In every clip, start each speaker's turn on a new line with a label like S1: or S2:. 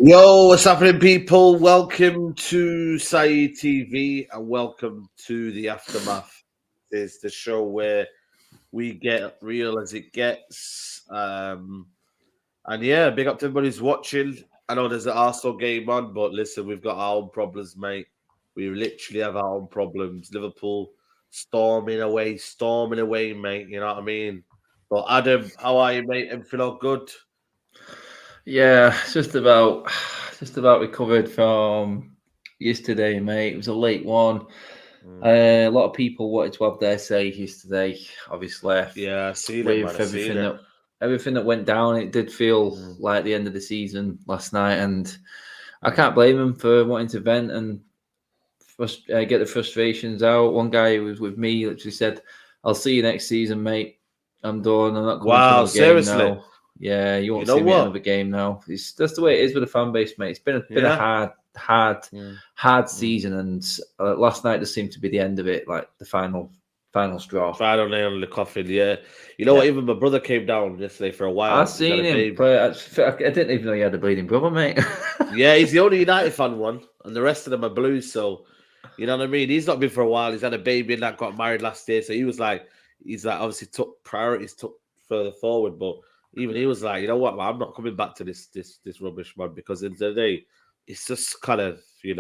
S1: Yo, what's happening, people? Welcome to Saeed TV and welcome to the Aftermath. It's the show where we get real as it gets. And yeah, big up to everybody who's watching. I know there's an Arsenal game on, but listen, we've got our own problems, mate. We literally have our own problems. Liverpool storming away, mate. You know what I mean? But Adam, how are you, mate? Everything all good?
S2: Yeah, just about recovered from yesterday, mate. It was a late one.
S1: Mm.
S2: A lot of people wanted to have their say yesterday. Obviously,
S1: Yeah, I seen it, man.
S2: with
S1: I seen it.
S2: everything that went down, it did feel
S1: Mm.
S2: like the end of the season last night, and I
S1: Mm.
S2: can't blame them for wanting to vent and get the frustrations out. One guy who was with me literally said, "I'll see you next season, mate. I'm done. I'm not coming to
S1: Wow,
S2: another game
S1: seriously.
S2: now. Yeah, you
S1: You
S2: won't
S1: know
S2: see me at
S1: what?
S2: another game now." That's the way it is with the fan base, mate. It's been a
S1: Yeah. Mm.
S2: hard
S1: Mm.
S2: season, and last night just seemed to be the end of it, like the final straw.
S1: Final nail in the coffin, yeah. You know what?
S2: Yeah,
S1: Even my brother came down yesterday for a
S2: I
S1: while. He's had a
S2: seen him
S1: baby.
S2: play. I didn't even know he had a bleeding brother, mate.
S1: Yeah, he's the only United fan one, and the rest of them are Blues. So, you know what I mean? He's not been for a while. He's had a baby and that got married last year. So he's like, obviously took priorities, took further forward. But even he was like, you know what, man, I'm not coming back to this rubbish, man, because in the day, it's just kind of, it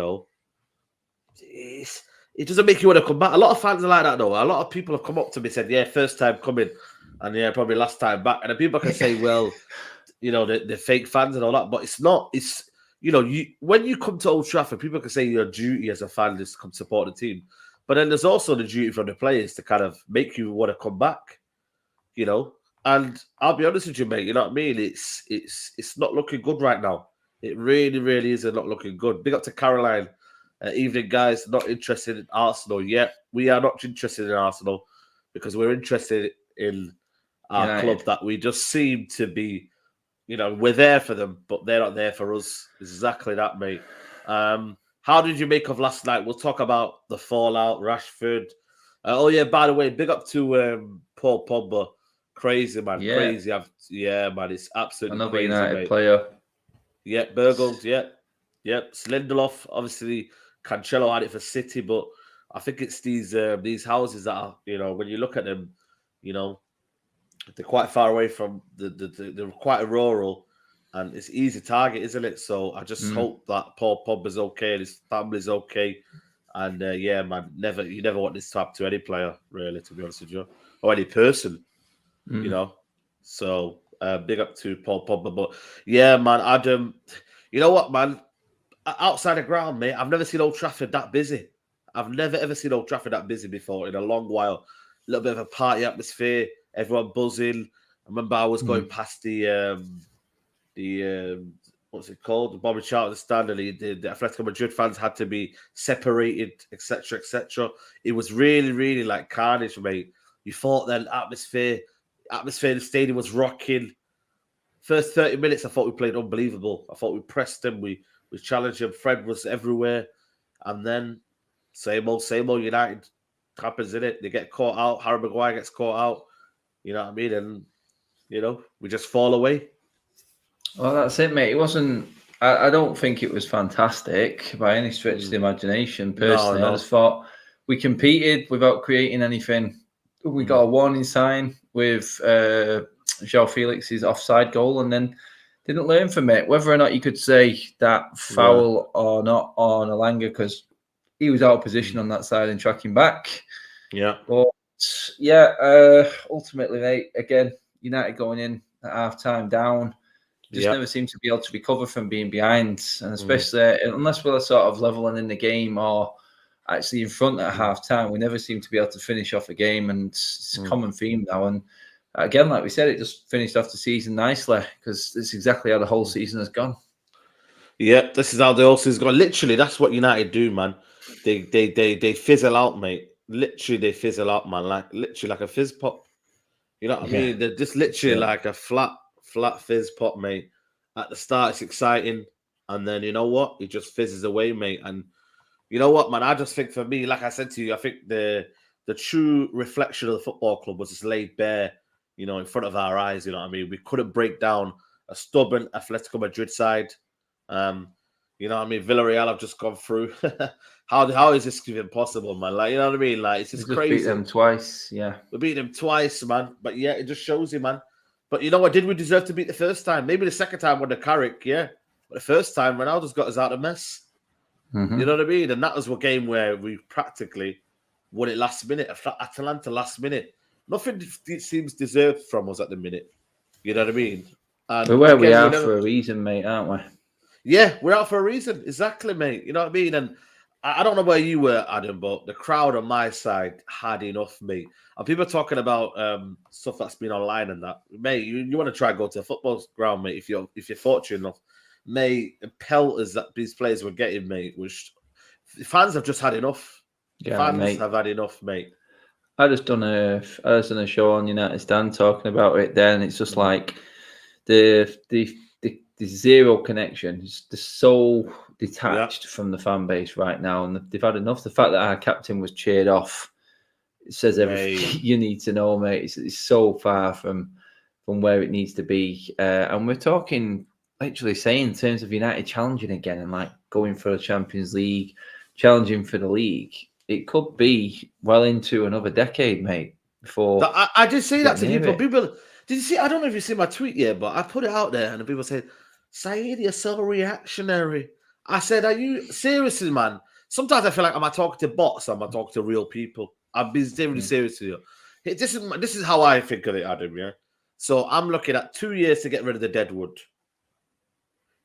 S1: doesn't make you want to come back. A lot of fans are like that, though. A lot of people have come up to me and said, "Yeah, first time coming, and yeah, probably last time back." And then people can say, "Well, they're fake fans and all that," but it's not. It's you when you come to Old Trafford, people can say your duty as a fan is to come support the team, but then there's also the duty from the players to kind of make you want to come back. You know, and I'll be honest with you, mate. You know what I mean? It's not looking good right now. It really, really is not looking good. Big up to Caroline. Evening, guys. Not interested in Arsenal yet. We are not interested in Arsenal because we're interested in our club
S2: United.
S1: that we just seem to be. We're there for them, but they're not there for us. Exactly that, mate. How did you make of last night? We'll talk about the fallout, Rashford. Oh yeah, by the way, big up to Paul Pogba. Crazy, man.
S2: Yeah,
S1: Crazy. Yeah, man. It's absolutely
S2: another
S1: crazy,
S2: United
S1: mate.
S2: player.
S1: Yeah, Burgos. Yeah. Yep, Lindelof. Obviously, Cancelo had it for City, but I think it's these houses that are, when you look at them, you know, they're quite far away from they're quite rural, and it's easy target, isn't it? So I just
S2: Mm.
S1: hope that Paul Pogba's okay and his family's okay. And yeah, man, you never want this to happen to any player, really, to be honest with you, or any person, you
S2: Mm.
S1: know. So big up to Paul Pogba, but yeah, man, Adam, you know what, man? Outside the ground, mate, I've never seen Old Trafford that busy. I've never ever seen Old Trafford that busy before in a long while. A little bit of a party atmosphere, everyone buzzing. I remember I was going
S2: Mm.
S1: past the what's it called, the Bobby Charlton stand, and the Atletico Madrid fans had to be separated, etc., etc. It was really, really like carnage, mate. You thought then atmosphere in the stadium was rocking. First 30 minutes, I thought we played unbelievable. I thought we pressed them, we challenged them. Fred was everywhere, and then same old United happens in it. They get caught out. Harry Maguire gets caught out. You know what I mean? And we just fall away.
S2: Well, that's it, mate. It wasn't. I don't think it was fantastic by any stretch of the
S1: Mm.
S2: imagination.
S1: No,
S2: Personally, I
S1: no.
S2: just thought we competed without creating anything. We got
S1: Mm.
S2: a warning sign with João Felix's offside goal, and then didn't learn from it. Whether or not you could say that
S1: Yeah.
S2: foul or not on Alanga, because he was out of position
S1: Mm.
S2: on that side and tracking back.
S1: Yeah.
S2: But yeah, ultimately, mate, again, United going in at half time down just
S1: Yeah.
S2: never seem to be able to recover from being behind, and
S1: Mm.
S2: especially unless we're sort of leveling in the game or actually in front at
S1: Mm.
S2: half time, we never seem to be able to finish off a game, and it's a
S1: Mm.
S2: common theme now. And again, like we said, it just finished off the season nicely because it's exactly how the whole
S1: Mm.
S2: season has gone.
S1: Yeah. This is how the whole season's gone. Literally, that's what United do, man. They fizzle out, mate. Literally, they fizzle out, man. Like literally, like a fizz pop. You know what I
S2: Yeah,
S1: mean? They're just
S2: that's
S1: literally
S2: it.
S1: like a flat fizz pop, mate. At the start, it's exciting, and then you know what? It just fizzes away, mate. And you know what, man? I just think for me, like I said to you, I think the true reflection of the football club was just laid bare, in front of our eyes. You know what I mean? We couldn't break down a stubborn Atletico Madrid side. You know what I mean? Villarreal have just gone through. How is this even possible, man? Like, you know what I mean? Like, it's just crazy.
S2: Beat them twice, yeah.
S1: We beat them twice, man. But yeah, it just shows you, man. But you know what? Did we deserve to beat the first time? Maybe the second time with the Carrick, yeah. But the first time, Ronaldo's got us out of mess.
S2: Mm-hmm.
S1: You know what I mean? And that was a game where we practically won it last minute. Atalanta last minute. Nothing seems deserved from us at the minute. You know what I mean? And
S2: we're where we are for a reason, mate, aren't we?
S1: Yeah, we're out for a reason. Exactly, mate. You know what I mean? And I don't know where you were, Adam, but the crowd on my side had enough, mate. And people are talking about stuff that's been online and that. Mate, you want to try and go to a football ground, mate, if you're fortunate enough. Mate, the pelters that these players were getting, mate, fans have just had enough.
S2: Yeah,
S1: fans
S2: mate.
S1: have had enough, mate.
S2: I just done a show on United Stand talking about it then. It's just like the zero connection. It's so detached from the fan base right now, and they've had enough. The fact that our captain was cheered off, it says everything you need to know, mate. It's so far from where it needs to be, and we're talking literally saying in terms of United challenging again and like going for the Champions League, challenging for the league. It could be well into another decade, mate. Before
S1: I did say that to people.
S2: It.
S1: People, did you see? I don't know if you see my tweet yet, but I put it out there, and the people said, "Saeed, you're so reactionary." I said, "Are you seriously, man?" Sometimes I feel like am I talking to bots? Or am I talking to real people? I'm being really serious to you. This is how I think of it, Adam. Yeah. So I'm looking at 2 years to get rid of the deadwood.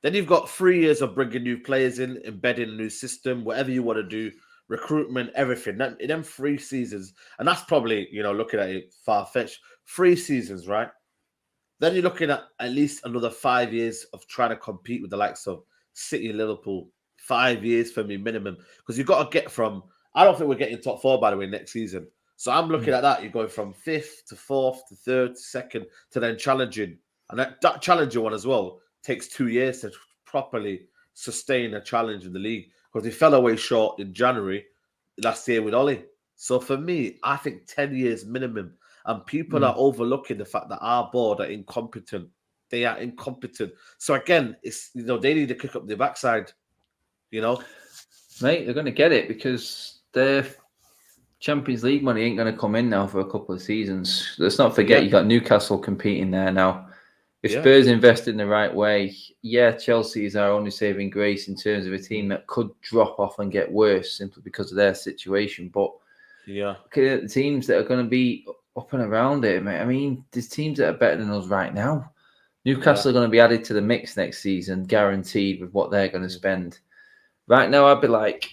S1: Then you've got 3 years of bringing new players in, embedding a new system, whatever you want to do. Recruitment, everything. In them 3 seasons, and that's probably, looking at it far-fetched. 3 seasons, right? Then you're looking at least another 5 years of trying to compete with the likes of City, Liverpool. 5 years for me minimum, because you've got to get from. I don't think we're getting top 4, by the way, next season. So I'm looking at that. You're going from 5th to 4th to 3rd to 2nd to then challenging, and that challenger one as well takes 2 years to properly sustain a challenge in the league. Because he fell away short in January last year with Ollie. So for me, I think 10 years minimum. And people are overlooking the fact that our board are incompetent. They are incompetent. So again, it's they need to kick up their backside. Mate,
S2: they're going to get it because their Champions League money ain't going to come in now for a couple of seasons. Let's not forget you got Newcastle competing there now. If Spurs invest in the right way, Chelsea is our only saving grace in terms of a team that could drop off and get worse simply because of their situation. But look at the teams that are going to be up and around it, mate. I mean, there's teams that are better than us right now. Newcastle are going to be added to the mix next season, guaranteed with what they're going to spend. Right now, I'd be like,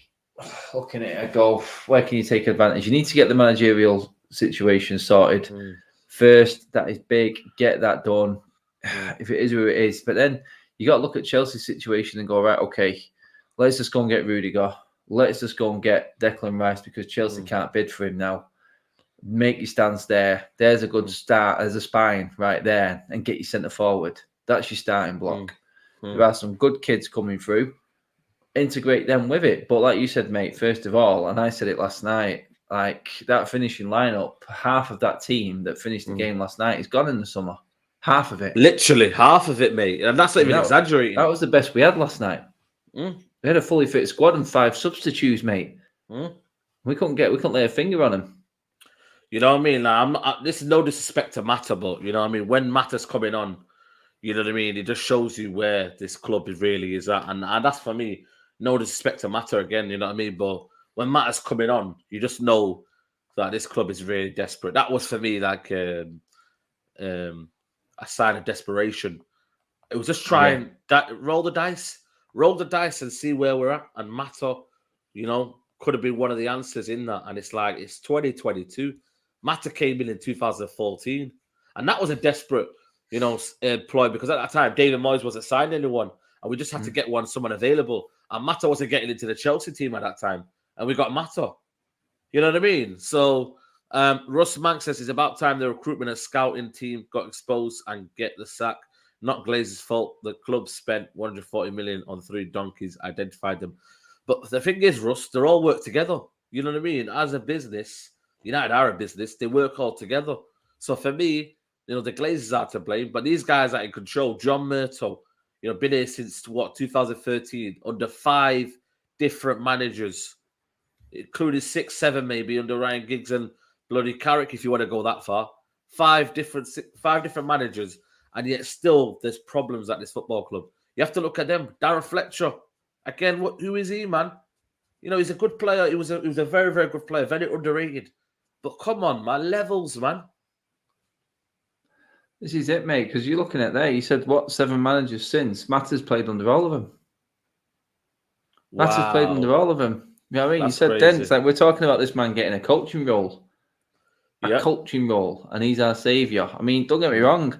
S2: looking at it, I go, where can you take advantage? You need to get the managerial situation sorted first. That is big. Get that done. If it is who it is. But then you got to look at Chelsea's situation and go, right, okay, let's just go and get Rudiger. Let's just go and get Declan Rice because Chelsea can't bid for him now. Make your stance there. There's a good start as a spine right there and get your centre forward. That's your starting block. There are some good kids coming through. Integrate them with it. But like you said, mate, first of all, and I said it last night, like that finishing lineup, half of that team that finished the game last night is gone in the summer. Half of it.
S1: Literally half of it, mate. And that's not even exaggerating.
S2: That was the best we had last night. We had a fully fit squad and 5 substitutes, mate. We couldn't lay a finger on them.
S1: You know what I mean? Like, this is no disrespect to Mata, but you know what I mean? When Mata's coming on, you know what I mean? It just shows you where this club really is at. And that's for me, no disrespect to Mata again, you know what I mean? But when Mata's coming on, you just know that this club is really desperate. That was for me like a sign of desperation. It was just trying that roll the dice and see where we're at. And Mata, could have been one of the answers in that. And it's like it's 2022. Mata came in 2014, and that was a desperate, ploy because at that time David Moyes wasn't signing anyone, and we just had to get someone available. And Mata wasn't getting into the Chelsea team at that time, and we got Mata. You know what I mean? So. Russ Mank says it's about time the recruitment and scouting team got exposed and get the sack. Not Glazer's fault. The club spent 140 million on 3 donkeys, identified them. But the thing is, Russ, they all work together. You know what I mean? As a business, United are a business. They work all together. So for me, the Glazers are to blame. But these guys are in control. John Murtough, been here since 2013, under 5 different managers, including 6, 7 maybe under Ryan Giggs and bloody Carrick, if you want to go that far. 5 different managers, and yet still there's problems at this football club. You have to look at them. Darren Fletcher, again, who is he, man? He's a good player. He was a very, very good player, very underrated. But come on, man, levels, man.
S2: This is it, mate, because you're looking at there. You said, 7 managers since? Matt has played under all of them.
S1: Wow.
S2: Matt has played under all of them. You know what I mean?
S1: That's
S2: you said
S1: crazy.
S2: then, it's like we're talking about this man getting a coaching role.
S1: Yeah.
S2: Coaching role, and he's our saviour. I mean, don't get me wrong.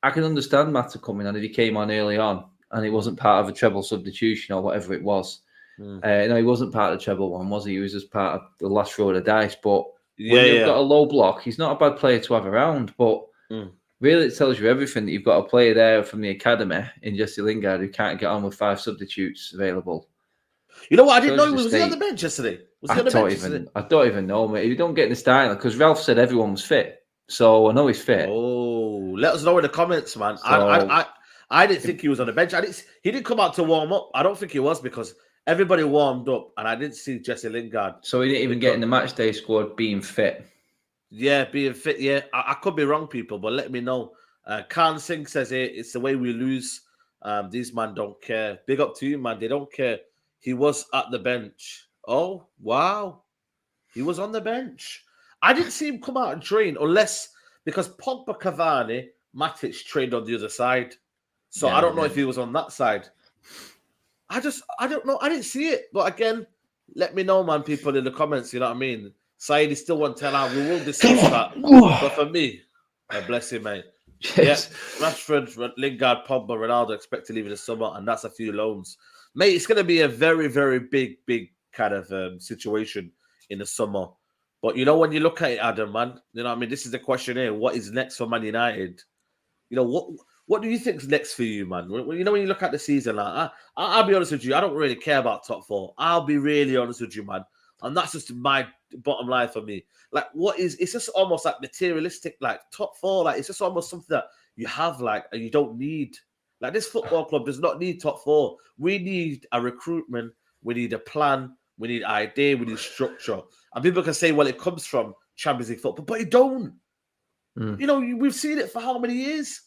S2: I can understand Matt coming on if he came on early on and he wasn't part of a treble substitution or whatever it was. No, he wasn't part of the treble one, was he? He was just part of the last roll of dice. But when you've got a low block, he's not a bad player to have around. But really, it tells you everything that you've got a player there from the academy in Jesse Lingard who can't get on with 5 substitutes available.
S1: You know what? I didn't know was he on the bench yesterday?
S2: I don't even know, mate. If you don't get in the starting, because Ralph said everyone was fit, so I know he's fit.
S1: Oh, let us know in the comments, man. So, I didn't think he was on the bench. He didn't come out to warm up. I don't think he was because everybody warmed up, and I didn't see Jesse Lingard.
S2: So he didn't even get in the match day squad being fit.
S1: Yeah, being fit. Yeah, I could be wrong, people, but let me know. Khan Singh says it's the way we lose. These man don't care. Big up to you, man. They don't care. He was at the bench. Oh, wow. He was on the bench. I didn't see him come out and train unless because Pogba, Cavani, Matic trained on the other side. So I don't know if he was on that side. I don't know. I didn't see it. But again, let me know, man, people in the comments. You know what I mean? Saeed still won't tell out. We will discuss that. But for me, bless him, mate. Yes. Yeah, Rashford, Lingard, Pogba, Ronaldo expect to leave in the summer, and that's a few loans. Mate, it's going to be a very, very big kind of situation in the summer. But, when you look at it, Adam, man, you know what I mean? This is the question here. What is next for Man United? What do you think is next for you, man? When you look at the season, like, I'll be honest with you, I don't really care about top 4. I'll be really honest with you, man. And that's just my bottom line for me. Like, it's just almost like materialistic, like top 4. Like, it's just almost something that you have, like, and you don't need. Like, this football club does not need top 4. We need a recruitment. We need a plan. We need idea. We need structure. And people can say, well, it comes from Champions League football, but it don't. We've seen it for how many years?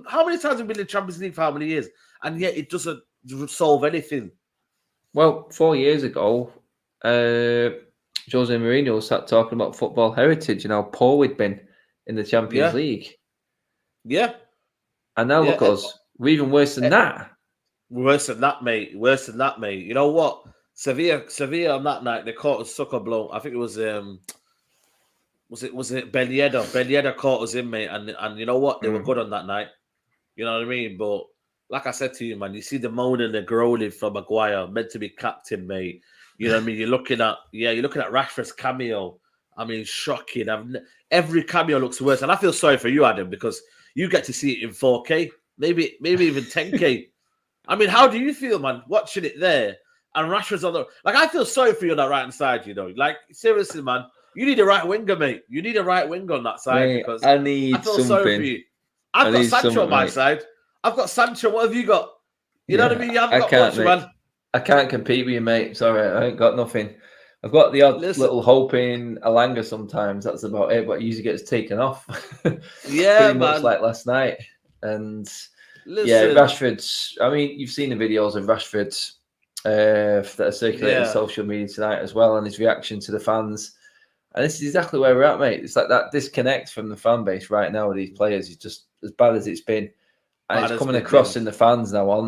S1: How many times have we been in the Champions League for how many years? And yet it doesn't solve anything.
S2: Well, 4 years ago, Jose Mourinho sat talking about football heritage and how poor we'd been in the Champions League.
S1: Yeah.
S2: And now look at us. We're even worse than that.
S1: Worse than that, mate. You know what? Sevilla on that night, they caught a sucker blow. I think it was was it Belieda? Belieda caught us in, mate. And you know what? They were good on that night. You know what I mean? But like I said to you, man, you see the moaning and the groaning from Maguire, meant to be captain, mate. You know what I mean? You're looking at Rashford's cameo. I mean, shocking. Every cameo looks worse. And I feel sorry for you, Adam, because you get to see it in 4K, maybe even 10K. I mean, how do you feel, man, watching it there? And Rashford's on the... Like, I feel sorry for you on that right-hand side, Like, seriously, man. You need a right winger, mate. You need a right winger on that side.
S2: Mate,
S1: because
S2: I feel
S1: sorry for you. I've got Sancho on my side. I've got Sancho. What have you got? You know what I mean? You haven't got much, man.
S2: I can't compete with you, mate. Sorry, I ain't got nothing. I've got the odd little hope in Alanga sometimes. That's about it. But it usually gets taken off.
S1: Yeah,
S2: pretty much like last night. And Rashford's. I mean, you've seen the videos of Rashford's that are circulating on social media tonight as well, and his reaction to the fans. And this is exactly where we're at, mate. It's like that disconnect from the fan base right now with these players is just as bad as it's been. And it's coming across in the fans now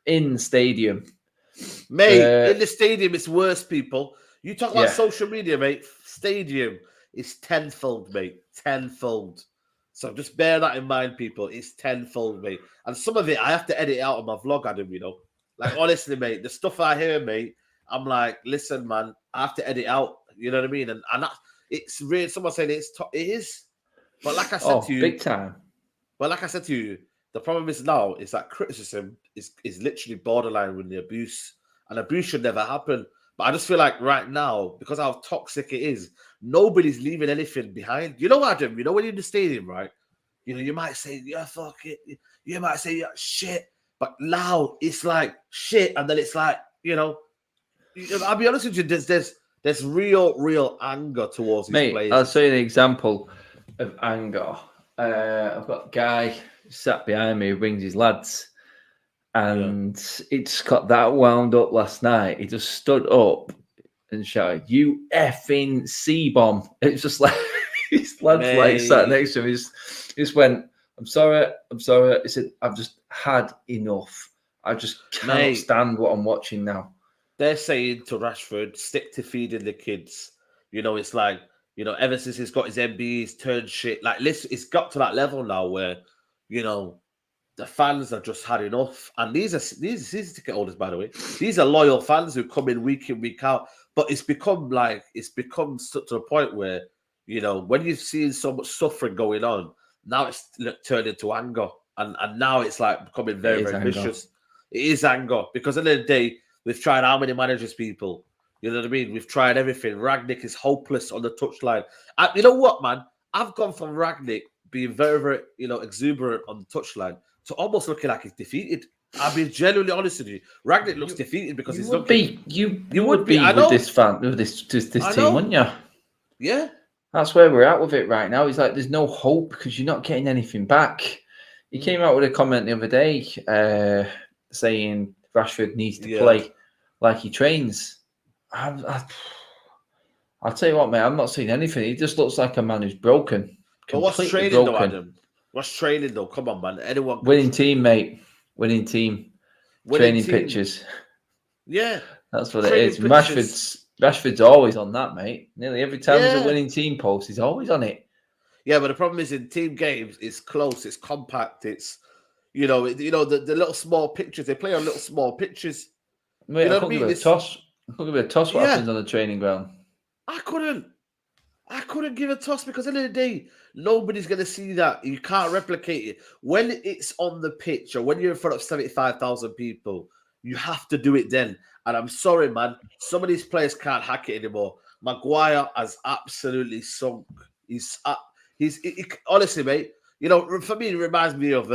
S2: in the stadium.
S1: Mate, in the stadium, it's worse, people. You talk about social media, mate. Stadium is tenfold, mate. Tenfold. So just bear that in mind, people. It's tenfold, mate. And some of it, I have to edit out of my vlog, Adam, Like, honestly, mate, the stuff I hear, mate, I'm like, listen, man, I have to edit out. You know what I mean? And that, it's real. Someone saying it is. But like I said to you,
S2: big time.
S1: But like I said to you, the problem is now is that criticism is literally borderline with the abuse. And abuse should never happen. But I just feel like right now, because of how toxic it is, nobody's leaving anything behind. You know, Adam, when you're in the stadium, right? You might say, yeah, fuck it. You might say, yeah, shit. But now it's like shit, and then it's like, I'll be honest with you, there's real anger towards these players.
S2: I'll show you an example of anger. I've got a guy sat behind me who brings his lads, and it's got that wound up last night. He just stood up and shouted, "You effing C-bomb!" It's just like his lads like sat next to him. He just went, I'm sorry. He said, "I've just had enough. I just cannot stand what I'm watching now."
S1: They're saying to Rashford, stick to feeding the kids. It's like, ever since he's got his MBEs turned shit. Like, listen, it's got to that level now where, the fans have just had enough. And these are season ticket holders, by the way. These are loyal fans who come in, week out. But it's become to the point where, when you've seen so much suffering going on, now it's turned into anger. And now it's like becoming very, very vicious. It is anger. Because at the end of the day, we've tried how many managers, people? You know what I mean? We've tried everything. Rangnick is hopeless on the touchline. You know what, man? I've gone from Rangnick being very, very, exuberant on the touchline to almost looking like he's defeated. I'll be genuinely honest with you. Rangnick looks defeated because he's looking... You would be with this
S2: team, wouldn't you?
S1: Yeah.
S2: That's where we're at with it right now. It's like there's no hope because you're not getting anything back. He came out with a comment the other day saying Rashford needs to play like he trains. I'll tell you what, mate, I'm not seeing anything. He just looks like a man who's broken.
S1: But what's training though, Adam? What's training though? Come on, man. Anyone?
S2: Winning team, mate. Winning team. Training pictures.
S1: Yeah.
S2: That's what it is. Rashford's always on that, mate. Nearly every time there's a winning team post, he's always on it. Yeah,
S1: but the problem is in team games, it's close, it's compact, it's the little small pictures. They play on little small pitches.
S2: Mate, I couldn't give it a toss. I couldn't give it a toss what happens on the training ground.
S1: I couldn't give a toss because at the end of the day, nobody's going to see that. You can't replicate it. When it's on the pitch or when you're in front of 75,000 people, you have to do it then. And I'm sorry, man. Some of these players can't hack it anymore. Maguire has absolutely sunk. Honestly, mate, for me, it reminds me of,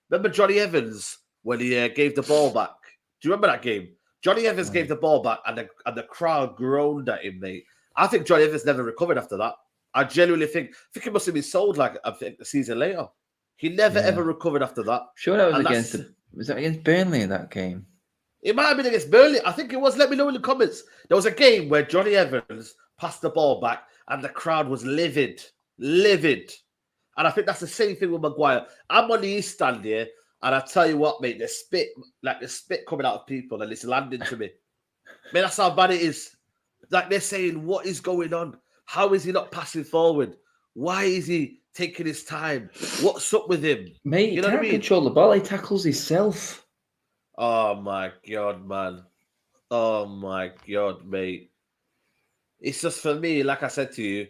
S1: remember Johnny Evans when he gave the ball back? Do you remember that game? Johnny Evans gave the ball back and the crowd groaned at him, mate. I think Johnny Evans never recovered after that. I genuinely think he must have been sold like a season later. He never ever recovered after that.
S2: Sure, that was was that against Burnley in that game?
S1: It might have been against Burnley. I think it was. Let me know in the comments. There was a game where Johnny Evans passed the ball back and the crowd was livid. And I think that's the same thing with Maguire. I'm on the East Stand here, and I tell you what, mate, the spit coming out of people and it's landing to me. Man, that's how bad it is. Like they're saying, what is going on? How is he not passing forward? Why is he taking his time? What's up with him?
S2: Mate, he can't control the ball. He tackles himself.
S1: Oh, my God, man. Oh, my God, mate. It's just for me, like I said to you,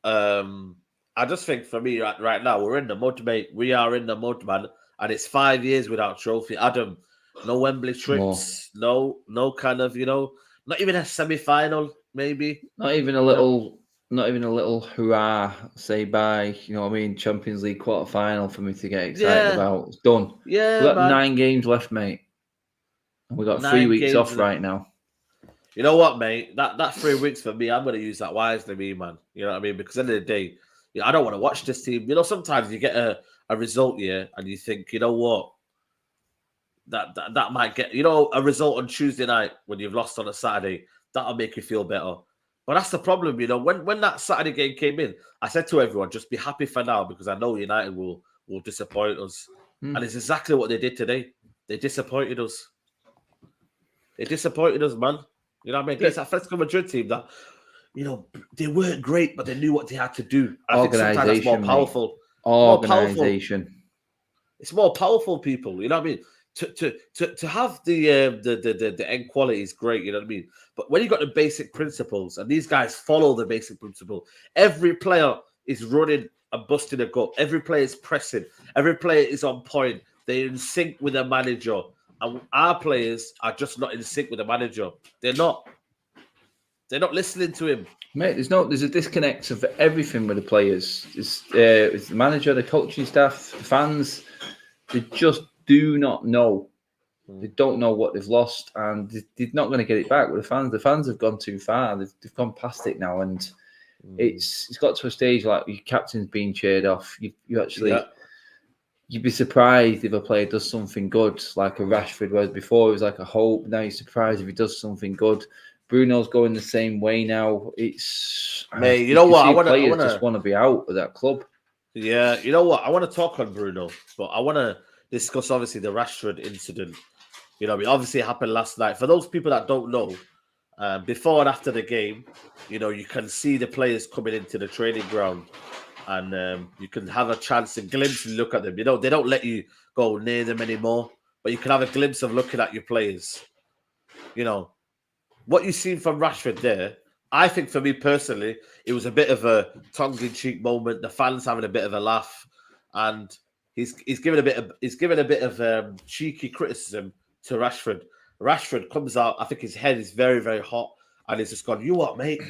S1: I just think for me right now, we're in the mud, mate. We are in the mud, man. And it's 5 years without trophy. Adam, no Wembley trips. No kind of, not even a semi-final, maybe.
S2: Not even a little hurrah, say bye. Champions League quarter-final for me to get excited about. It's done.
S1: Yeah,
S2: we've got 9 games left, mate. And we've got 3 weeks off right now.
S1: You know what, mate? That 3 weeks for me, I'm going to use that wisely, man. You know what I mean? Because at the end of the day, I don't want to watch this team. Sometimes you get a result here and you think, you know what? That might get, a result on Tuesday night when you've lost on a Saturday. That'll make you feel better. But that's the problem, When that Saturday game came in, I said to everyone, just be happy for now because I know United will disappoint us. And it's exactly what they did today. They disappointed us. They disappointed us, man. You know what I mean? This Atletico Madrid team that, they weren't great, but they knew what they had to do. I think sometimes that's more powerful.
S2: Organisation.
S1: It's more powerful, people. You know what I mean? To have the end quality is great, you know what I mean? But when you got the basic principles, and these guys follow the basic principle, every player is running and busting a gut. Every player is pressing. Every player is on point. They're in sync with the manager. And our players are just not in sync with the manager. They're not. They're not listening to him.
S2: Mate, there's a disconnect of everything with the players. It's the manager, the coaching staff, the fans. They just do not know They don't know what they've lost, and they're not going to get it back with the fans. The fans have gone too far. They've gone past it now, and it's got to a stage like your captain's being cheered off. You actually, you'd be surprised if a player does something good, like a Rashford, whereas before it was like a hope. Now you're surprised if he does something good. Bruno's going the same way now. It's
S1: Mate, you know what?
S2: Players just want to be out of that club.
S1: Yeah, you know what? I want to talk on Bruno, but I want to discuss obviously the Rashford incident. You know, I mean, obviously it happened last night. For those people that don't know, before and after the game, you know, you can see the players coming into the training ground, and you can have a chance to glimpse and look at them. You know, they don't let you go near them anymore, but you can have a glimpse of looking at your players. You know, what you've seen from Rashford there, I think for me personally, it was a bit of a tongue-in-cheek moment. The fans having a bit of a laugh, and he's given a bit of cheeky criticism to Rashford. Rashford comes out. I think his head is very, very hot, and he's just gone, "You what, mate?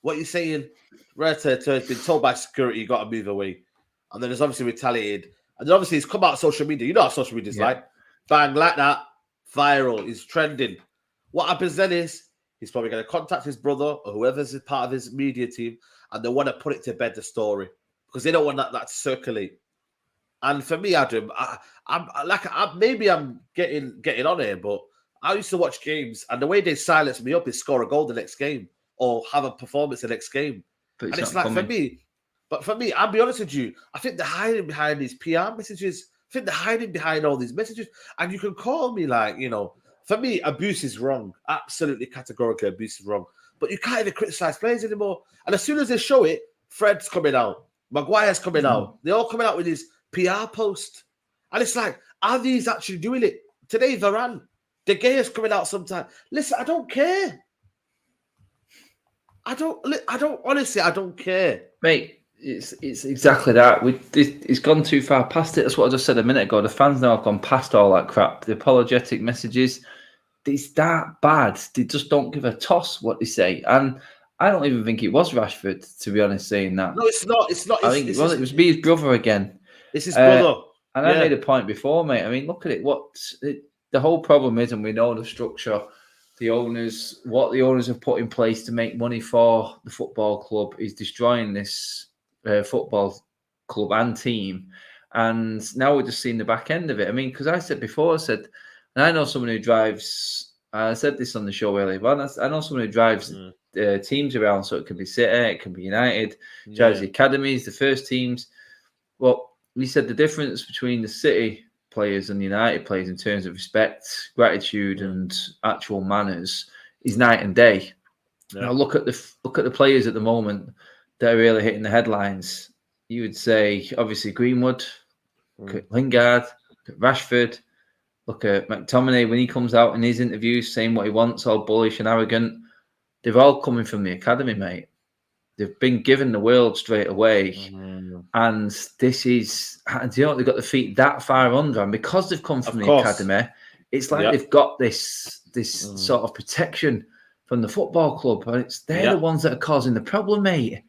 S1: What are you saying?" Has been told by security, you got to move away, and then there's obviously retaliated, and then obviously he's come out on social media. You know how social media is like, bang, like that, viral, he's trending. What happens then is he's probably going to contact his brother or whoever's a part of his media team, and they want to put it to bed, the story, because they don't want that to circulate. And for me, Adam, maybe I'm getting on here, but I used to watch games, and the way they silence me up is score a goal the next game or have a performance the next game.
S2: But
S1: and it's like for me, I'll be honest with you, I think they're hiding behind these PR messages. I think they're hiding behind all these messages. And you can call me like, you know, for me, abuse is wrong. Absolutely categorically, abuse is wrong. But you can't even criticize players anymore. And as soon as they show it, Fred's coming out, Maguire's coming out. They're all coming out with his PR post. And it's like, are these actually doing it? Today, Varane, De Gea's coming out sometime. Listen, I don't care. I don't care.
S2: Mate, it's exactly that. It's gone too far past it. That's what I just said a minute ago. The fans now have gone past all that crap. The apologetic messages, it's that bad. They just don't give a toss what they say. And I don't even think it was Rashford, to be honest, saying that.
S1: No, it's not. It's not.
S2: I think it was his brother again.
S1: It's his brother.
S2: And I made a point before, mate. I mean, look at it. The whole problem is, and we know the structure, what the owners have put in place to make money for the football club is destroying this football club and team. And now we're just seeing the back end of it. I mean, because I said before, and I know someone who drives, I said this on the show earlier, but I know someone who drives teams around, so it can be City, it can be United, drives the academies, the first teams. Well, we said the difference between the City players and the United players in terms of respect, gratitude, and actual manners is night and day. Now look at the players at the moment that are really hitting the headlines. You would say obviously Greenwood, look at Lingard, look at Rashford, look at McTominay when he comes out in his interviews saying what he wants, all bullish and arrogant. They're all coming from the academy, mate. They've been given the world straight away. And this is, do you know what? They've got the feet that far under. And because they've come from the academy, it's like they've got this sort of protection from the football club. And they're the ones that are causing the problem, mate.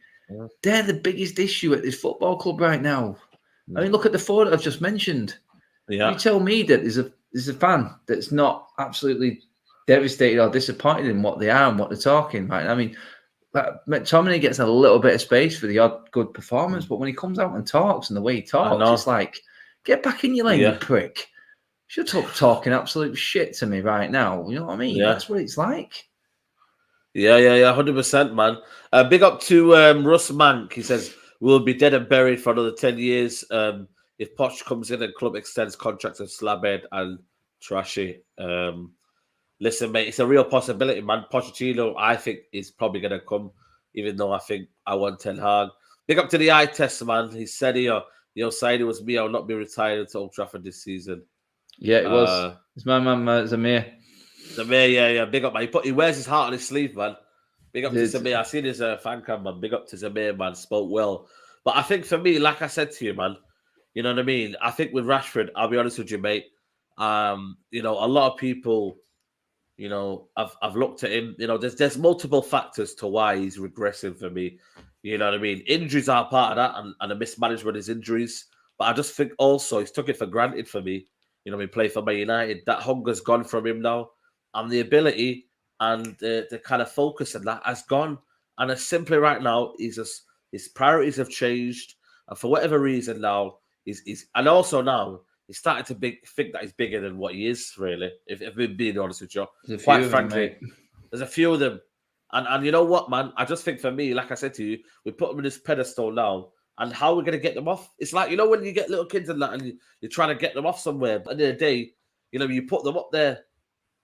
S2: They're the biggest issue at this football club right now. I mean, look at the four that I've just mentioned. You tell me that there's a fan that's not absolutely devastated or disappointed in what they are and what they're talking, right? I mean, McTominay gets a little bit of space for the odd good performance, but when he comes out and talks and the way he talks, it's like, get back in your lane, you prick. Shut up talking absolute shit to me right now. You know what I mean? That's what it's like.
S1: Yeah, 100%, man. Big up to Russ Mank. He says, we'll be dead and buried for another 10 years if Poch comes in and club extends contracts of Slabhead and Trashy. Listen, mate, it's a real possibility, man. Pochettino, I think, is probably going to come, even though I think I want Ten Hag. Big up to the eye test, man. He said here, side it was me. I'll not be retired to Old Trafford this season.
S2: Yeah, it was. It's my man, Zamir.
S1: Zamir, yeah. Big up, man. He wears his heart on his sleeve, man. Big up to Zamir. I've seen his fan cam, man. Big up to Zamir, man. Spoke well. But I think for me, like I said to you, man, you know what I mean? I think with Rashford, I'll be honest with you, mate. A lot of people... I've looked at him. There's multiple factors to why he's regressing for me. You know what I mean? Injuries are part of that, and the mismanagement is injuries. But I just think also he's took it for granted for me You know, he played for Man United. That hunger's gone from him now, and the ability and the kind of focus and that has gone. And as simply right now, his priorities have changed, and for whatever reason now, and also now he's starting to think that he's bigger than what he is. Really, if we're being honest with you,
S2: There's a few
S1: quite
S2: of them,
S1: frankly,
S2: mate.
S1: there's a few of them. And you know what, man? I just think for me, like I said to you, we put them in this pedestal now. And how are we going to get them off? It's like, you know, when you get little kids and that, and you're trying to get them off somewhere. But at the end of the day, you know, you put them up there,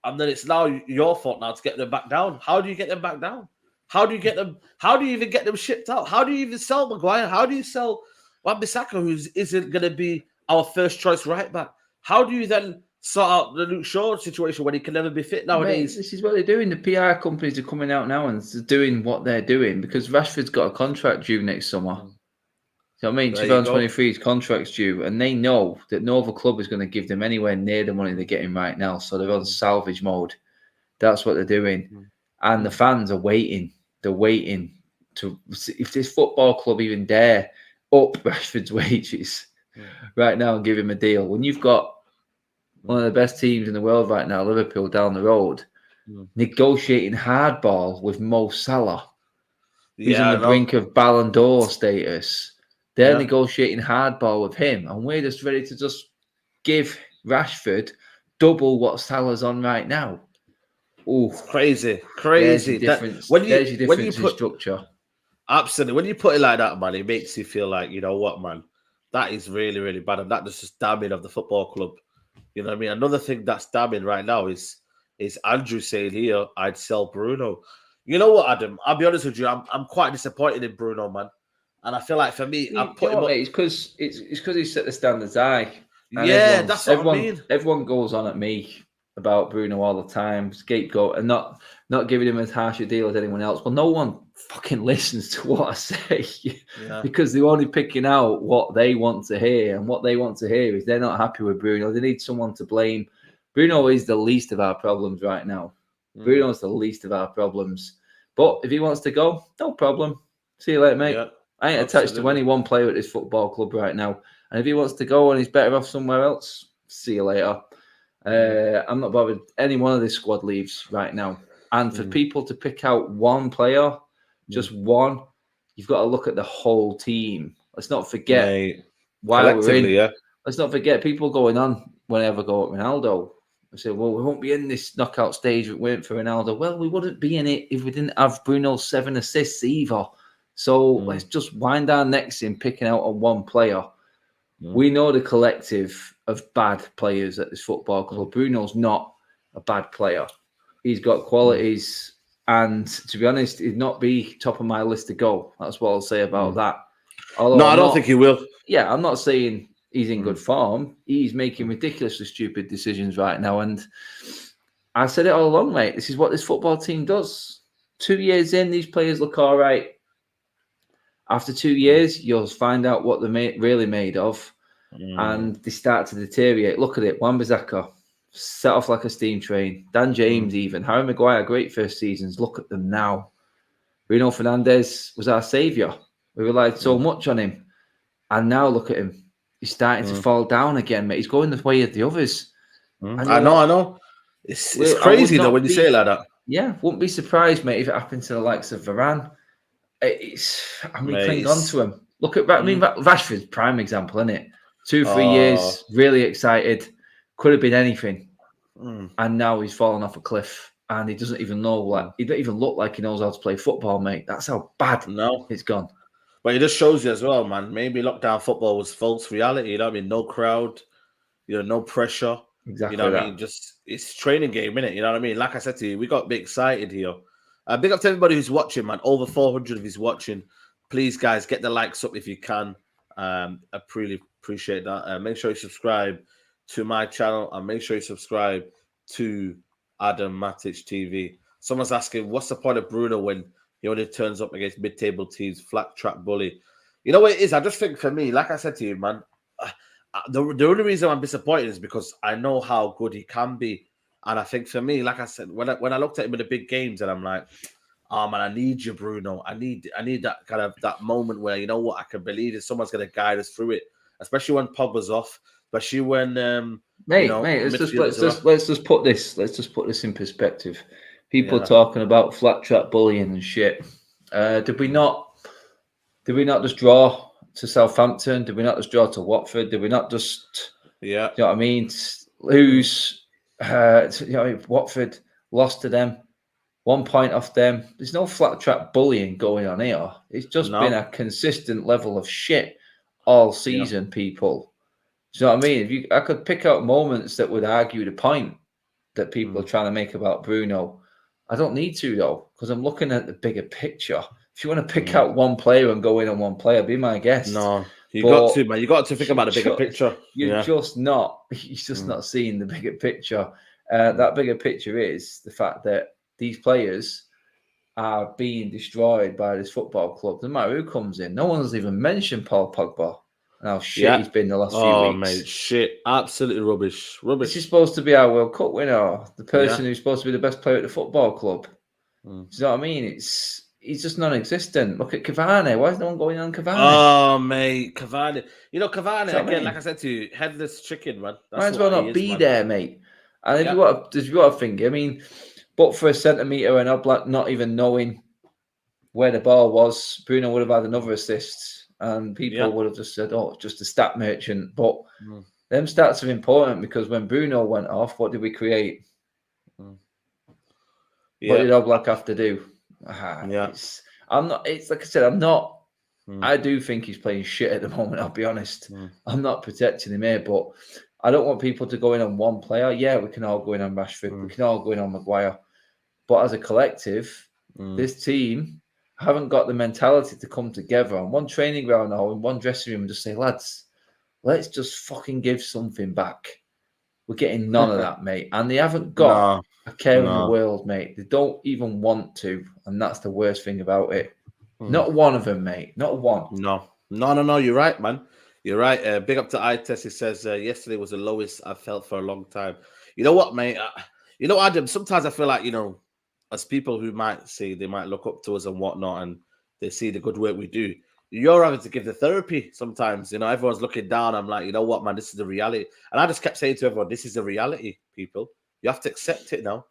S1: and then it's now your fault now to get them back down. How do you get them back down? How do you get them? How do you even get them shipped out? How do you even sell Maguire? How do you sell Wan-Bissaka, who isn't going to be our first choice right back? How do you then sort out the Luke Shaw situation when he can never be fit nowadays?
S2: Mate, this is what they're doing. The PR companies are coming out now and doing what they're doing because Rashford's got a contract due next summer. You know what I mean? 2023's contract's due, and they know that no other club is going to give them anywhere near the money they're getting right now. So they're on salvage mode. That's what they're doing. And the fans are waiting. They're waiting to see if this football club even dare up Rashford's wages right now and give him a deal. When you've got one of the best teams in the world right now, Liverpool, down the road, negotiating hardball with Mo Salah, who's on the brink of Ballon d'Or status. They're negotiating hardball with him, and we're just ready to just give Rashford double what Salah's on right now. Oh,
S1: crazy.
S2: There's your difference. There's your difference in structure.
S1: Absolutely. When you put it like that, man, it makes you feel like, you know what, man, that is really, really bad, and that is just damning of the football club. You know what I mean? Another thing that's damning right now is Andrew saying here, I'd sell Bruno. You know what, Adam? I'll be honest with you. I'm quite disappointed in Bruno, man. And I feel like for me, I put him up.
S2: It's because he set the standards high. And
S1: that's what I mean.
S2: Everyone goes on at me about Bruno all the time, scapegoat, and not giving him as harsh a deal as anyone else. Well, no one fucking listens to what I say because they're only picking out what they want to hear, and what they want to hear is they're not happy with Bruno. They need someone to blame. Bruno is the least of our problems right now. Bruno is the least of our problems. But if he wants to go, no problem. See you later, mate. I ain't attached to any one player at this football club right now. And if he wants to go and he's better off somewhere else, see you later. I'm not bothered. Any one of this squad leaves right now. And for people to pick out one player, just one, you've got to look at the whole team. Let's not forget why we're in. Let's not forget people going on whenever go at Ronaldo. I say, well, we won't be in this knockout stage if it weren't for Ronaldo. Well, we wouldn't be in it if we didn't have Bruno's 7 assists either. So let's just wind our necks in picking out on one player. We know the collective of bad players at this football club. Bruno's not a bad player. He's got qualities, and to be honest, he'd not be top of my list to go. That's what I'll say about that.
S1: Although I don't think he will.
S2: Yeah, I'm not saying he's in good form. He's making ridiculously stupid decisions right now, and I said it all along, mate. This is what this football team does. 2 years in, these players look all right. After 2 years, you'll find out what they're really made of, and they start to deteriorate. Look at it. Wan-Bissaka set off like a steam train. Dan James even. Harry Maguire, great first seasons. Look at them now. Bruno Fernandes was our saviour. We relied so much on him. And now look at him. He's starting to fall down again, mate. He's going the way of the others.
S1: I know. It's crazy, though, when you say it like that.
S2: Yeah, wouldn't be surprised, mate, if it happened to the likes of Varane. We cling on to him. Look at Rashford's prime example, isn't it? 2-3 years, really excited, could have been anything, and now he's fallen off a cliff, and he doesn't even know. He doesn't even look like he knows how to play football, mate. That's how bad it's gone.
S1: But it just shows you as well, man. Maybe lockdown football was false reality. You know what I mean? No crowd, no pressure.
S2: Exactly.
S1: You know what I mean? Just it's training game, innit? You know what I mean? Like I said to you, we got big excited here. Big up to everybody who's watching, man. Over 400 of you watching. Please, guys, get the likes up if you can. I really appreciate that. Make sure you subscribe to my channel and make sure you subscribe to Adam Matic TV. Someone's asking, what's the point of Bruno when he only turns up against mid-table teams, flat track bully? You know what it is? I just think for me, like I said to you, man, the only reason I'm disappointed is because I know how good he can be. And I think for me, like I said, when I looked at him in the big games, and I'm like, oh man, I need you, Bruno. I need that kind of that moment where, you know what, I can believe that someone's going to guide us through it. especially when Pogba's off, especially when
S2: mate, let's just put this in perspective. People talking about flat track bullying and shit. Did we not just draw to Southampton? Did we not just draw to Watford? Did we not just you know what I mean? Lose Watford lost to them. 1 point off them. There's no flat track bullying going on here. It's just been a consistent level of shit all season, people. Do you know what I mean? I could pick out moments that would argue the point that people are trying to make about Bruno. I don't need to, though, because I'm looking at the bigger picture. If you want to pick out one player and go in on one player, be my guest.
S1: No, got to, man. You got to think about the bigger picture.
S2: You're just not seeing the bigger picture. That bigger picture is the fact that these players are being destroyed by this football club. No matter who comes in, no one's even mentioned Paul Pogba and how shit he's been the last few weeks.
S1: Oh, mate, shit. Absolutely rubbish.
S2: This is supposed to be our World Cup winner, the person who's supposed to be the best player at the football club. Do you know what I mean? He's just non-existent. Look at Cavani. Why is no one going on Cavani?
S1: Oh, mate, Cavani. You know, Cavani, again, like I said to you, headless chicken, man.
S2: Might as well not be there, mate. And if you want to think, I mean, but for a centimetre and Oblak not even knowing where the ball was, Bruno would have had another assist, and people would have just said, "Oh, just a stat merchant." But them stats are important because when Bruno went off, what did we create? What did Oblak have to do? It's like I said, I'm not. I do think he's playing shit at the moment. I'll be honest. I'm not protecting him here, but I don't want people to go in on one player. Yeah, we can all go in on Rashford. We can all go in on Maguire. But as a collective, this team haven't got the mentality to come together on one training ground or in one dressing room and just say, lads, let's just fucking give something back. We're getting none of that, mate. And they haven't got a care in the world, mate. They don't even want to. And that's the worst thing about it. Not one of them, mate. Not one.
S1: No. You're right, man. You're right. Big up to iTest. He says, yesterday was the lowest I've felt for a long time. You know what, mate? You know, Adam, sometimes I feel like, as people who might say they might look up to us and whatnot, and they see the good work we do, you're having to give the therapy sometimes. Everyone's looking down. I'm like, you know what, man, this is the reality. And I just kept saying to everyone, this is the reality, people. You have to accept it now.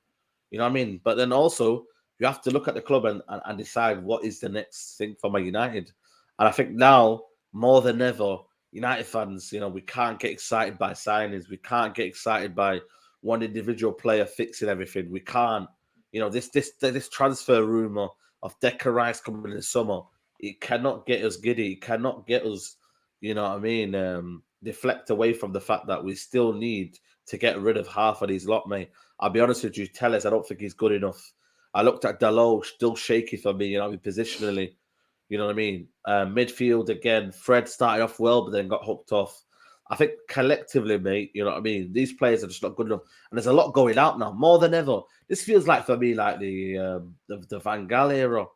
S1: You know what I mean? But then also, you have to look at the club and decide what is the next thing for Man United. And I think now, more than ever, United fans, we can't get excited by signings. We can't get excited by one individual player fixing everything. We can't. This transfer rumor of Declan Rice coming in the summer, it cannot get us giddy. It cannot get us, deflect away from the fact that we still need to get rid of half of these lot, mate. I'll be honest with you, Telles, I don't think he's good enough. I looked at Dalot, still shaky for me, positionally. You know what I mean? Midfield, again, Fred started off well, but then got hooked off. I think collectively, mate, you know what I mean? These players are just not good enough. And there's a lot going out now, more than ever. This feels like, for me, like the Van Gaal era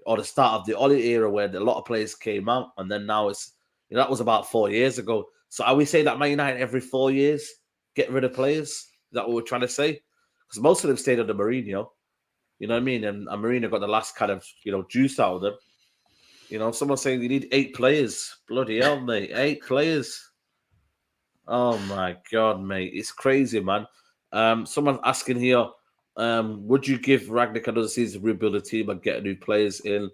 S1: or the start of the Oli era where a lot of players came out. And then now it's, that was about 4 years ago. So are we saying that Man United every 4 years get rid of players? Is that what we're trying to say? Because most of them stayed under Mourinho. You know what I mean? And Mourinho got the last kind of, juice out of them. Someone's saying you need 8 players. Bloody hell, mate. 8 players. Oh, my God, mate. It's crazy, man. Someone's asking here, would you give Rangnick another season to rebuild a team and get new players in?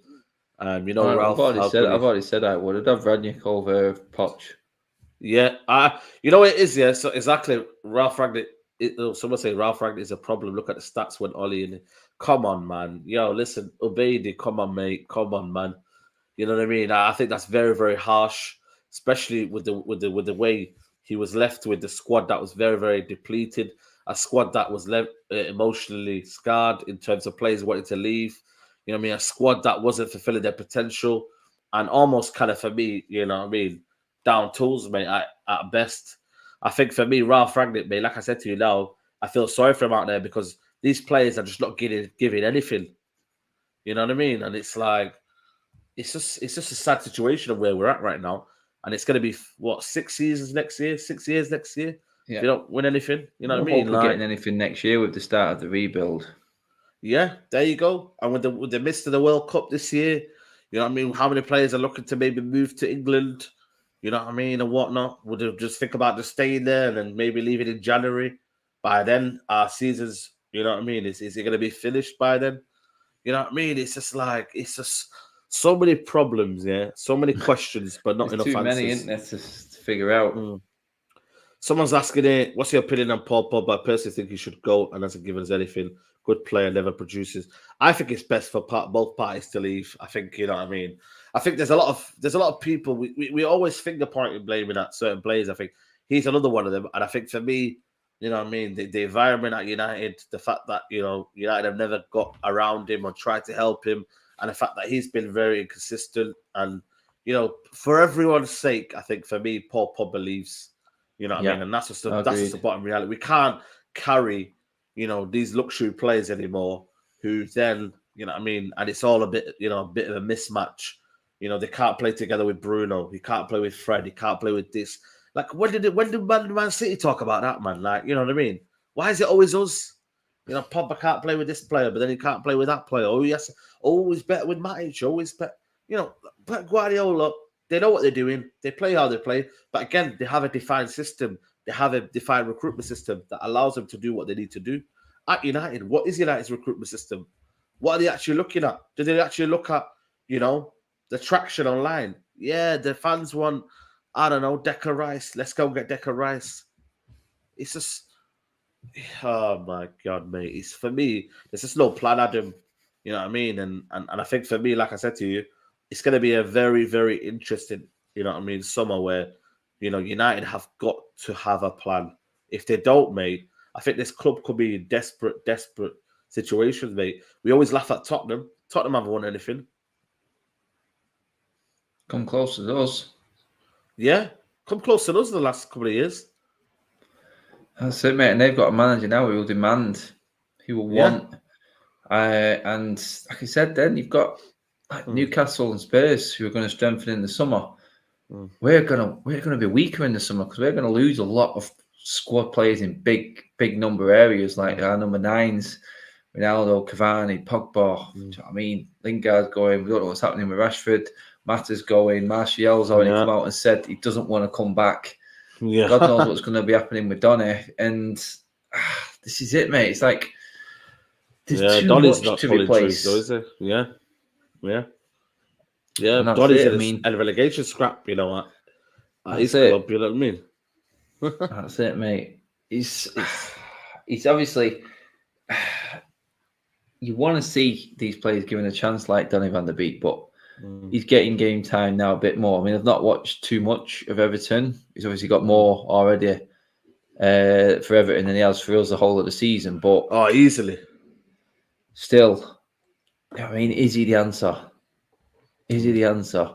S1: Ralph.
S2: I've already said I would. I'd have Rangnick over Poch.
S1: Yeah. It is, yeah. So exactly, Ralph Rangnick. Someone say Ralph Rangnick is a problem. Look at the stats when Oli in. Come on, man. Yo, listen, Obeidi, come on, mate. Come on, man. You know what I mean? I think that's very, very harsh, especially with the way he was left with the squad that was very, very depleted, a squad that was left emotionally scarred in terms of players wanting to leave. You know what I mean? A squad that wasn't fulfilling their potential, and almost kind of, for me, down tools, mate, at best. I think for me, Ralph Rangnick, mate, like I said to you now, I feel sorry for him out there because these players are just not giving anything. You know what I mean? And it's like, it's just a sad situation of where we're at right now. And it's going to be, 6 years next year? 6 years next year? Yeah. If you don't win anything, you know what I mean?
S2: We're getting anything next year with the start of the rebuild.
S1: Yeah, there you go. And with the midst of the World Cup this year, you know what I mean? How many players are looking to maybe move to England? you know what I mean, and whatnot. Would have just think about just staying there and then maybe leaving in January. By then, our season's, you know what I mean, is it going to be finished by then? You know what I mean? It's just so many problems, yeah, so many questions, but not
S2: There's
S1: enough
S2: too many,
S1: answers.
S2: isn't there, to figure out.
S1: Someone's asking it, what's your opinion on Paul Pogba? I personally think he should go and hasn't given us anything. Good player, never produces. I think it's best for both parties to leave. I think, you know what I mean. I think there's a lot of people we always finger pointing blaming at certain players. I think he's another one of them. And I think for me, you know what I mean, the environment at United, the fact that, you know, United have never got around him or tried to help him, and the fact that he's been very inconsistent. And, you know, for everyone's sake, I think for me, Paul Pogba leaves. You know what I mean? And that's just the bottom reality. We can't carry, you know, these luxury players anymore who then, you know what I mean, and it's all a bit of a mismatch. You know, they can't play together with Bruno. He can't play with Fred. He can't play with this. Like, when did Man City talk about that, man? Like, you know what I mean? Why is it always us? You know, Pogba can't play with this player, but then he can't play with that player. Oh, yes, always better with Matic. Always better. You know, Pep Guardiola, they know what they're doing. They play how they play. But again, they have a defined system. They have a defined recruitment system that allows them to do what they need to do. At United, what is United's recruitment system? What are they actually looking at? Do they actually look at, you know, the traction online? Yeah, the fans want, I don't know, Declan Rice. Let's go get Declan Rice. It's just, oh my God, mate. It's, for me, there's just no plan, Adam. You know what I mean? And I think for me, like I said to you, it's going to be a very, very interesting, you know what I mean, summer where, you know, United have got to have a plan. If they don't, mate, I think this club could be in desperate situations, mate. We always laugh at Tottenham. Tottenham haven't won anything.
S2: Come close to us.
S1: Yeah, come close to us the last couple of years.
S2: That's it, mate. And they've got a manager now who will demand, who will want. And like I said, then you've got Newcastle and Spurs who are going to strengthen in the summer. We're gonna be weaker in the summer because we're going to lose a lot of squad players in big number areas like our number 9s, Ronaldo, Cavani, Pogba. Do you know what I mean? Lingard's going. We don't know what's happening with Rashford. Mata's going. Martial's already come out and said he doesn't want to come back. Yeah. God knows what's going to be happening with Donny. And this is it, mate. It's like there's too
S1: Donny's
S2: much to replace.
S1: Though, is it? Yeah. Donny's in a relegation scrap, you know, at his club, you know what I mean?
S2: That's it, mate. It's obviously, you want to see these players given a chance like Donny van der Beek, but he's getting game time now a bit more. I mean, I've not watched too much of Everton. He's obviously got more already for Everton than he has for us the whole of the season. But
S1: easily.
S2: Still, I mean, is he the answer? Is he the answer?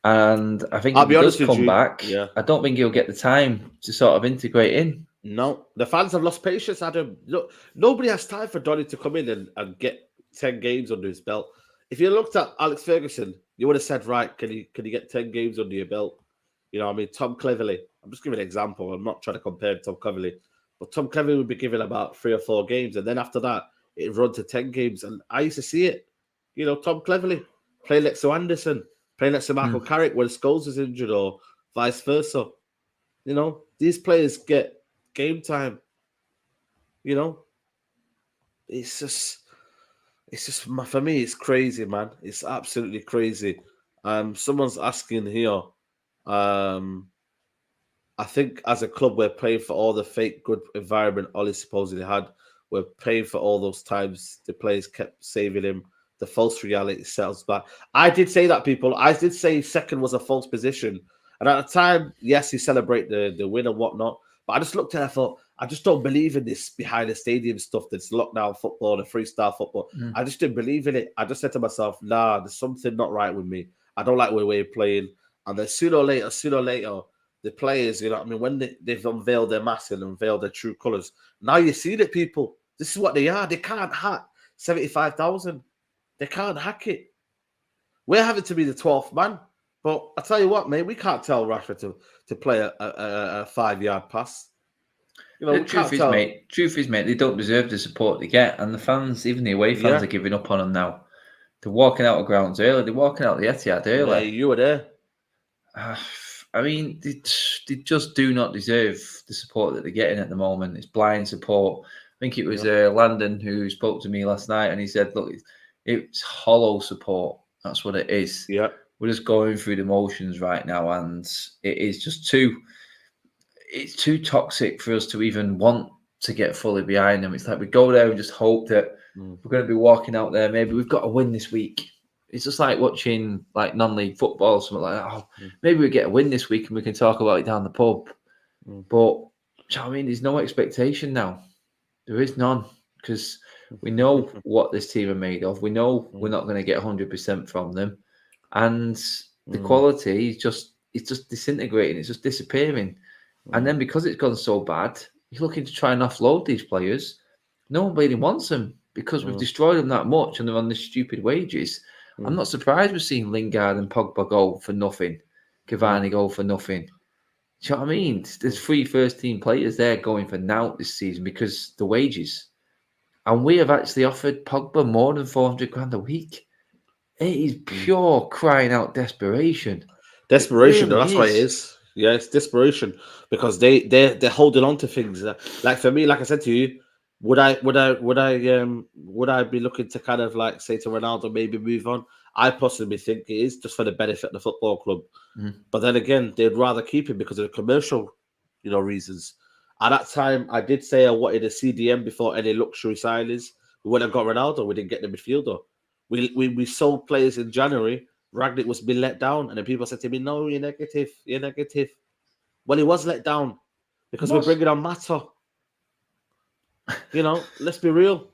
S2: And I think if he does come back, I don't think he'll get the time to sort of integrate in.
S1: No, the fans have lost patience, Adam. Look, nobody has time for Donny to come in and get 10 games under his belt. If you looked at Alex Ferguson, you would have said, right, can you get 10 games under your belt? You know what I mean? Tom Cleverley, I'm just giving an example. I'm not trying to compare to Tom Cleverley. But Tom Cleverley would be given about 3 or 4 games. And then after that, it'd run to 10 games. And I used to see it. You know, Tom Cleverley playing next to Anderson, playing next to Michael Carrick when Scholes is injured or vice versa. You know, these players get game time. You know, it's just for me, it's crazy, man. It's absolutely crazy. Someone's asking here. I think as a club, we're paying for all the fake good environment Ollie supposedly had. We're paying for all those times the players kept saving him. The false reality settles back. I did say that, people. I did say second was a false position. And at the time, yes, he celebrated the win and whatnot. But I just looked at it and thought, I just don't believe in this behind the stadium stuff that's lockdown football, the freestyle football. I just didn't believe in it. I just said to myself, nah, there's something not right with me. I don't like the way we're playing. And then sooner or later, the players, you know what I mean, when they've unveiled their mask and unveiled their true colours, now you see it, people. This is what they are. They can't hack 75,000. They can't hack it. We're having to be the 12th man. But I tell you what, mate, we can't tell Rashford to play a 5-yard pass. You know,
S2: the truth is, mate, they don't deserve the support they get. And the fans, even the away fans, are giving up on them now. They're walking out of grounds early. They're walking out the Etihad early.
S1: Mate, you were there.
S2: I mean, they just do not deserve the support that they're getting at the moment. It's blind support. I think it was Landon who spoke to me last night, and he said, "Look, it's hollow support. That's what it is.
S1: Yeah,
S2: we're just going through the motions right now, and it is just too. It's too toxic for us to even want to get fully behind them. It's like we go there and just hope that we're going to be walking out there. Maybe we've got to win this week." It's just like watching like non-league football or something like that. Oh, maybe we get a win this week and we can talk about it down the pub. But I mean, there's no expectation now. There is none, because we know what this team are made of. We know we're not going to get 100% from them, and the quality is just disintegrating. It's just disappearing. And then because it's gone so bad, you're looking to try and offload these players. No one really wants them because we've destroyed them that much, and they're on these stupid wages. I'm not surprised we're seeing Lingard and Pogba go for nothing, Cavani go for nothing. Do you know what I mean? There's 3 first-team players there going for now this season because the wages. And we have actually offered Pogba more than 400 grand a week. It is pure crying out desperation.
S1: Desperation, that's what it is. Yeah, it's desperation because they're holding on to things. Like for me, like I said to you, would I be looking to kind of like say to Ronaldo maybe move on? I possibly think it is just for the benefit of the football club. But then again, they'd rather keep him because of the commercial, reasons. At that time, I did say I wanted a CDM before any luxury signings. We wouldn't have got Ronaldo. We didn't get the midfielder. We sold players in January. Ragnick was being let down, and then people said to me, "No, you're negative. You're negative." Well, he was let down because we're bringing on Mata. Let's be real.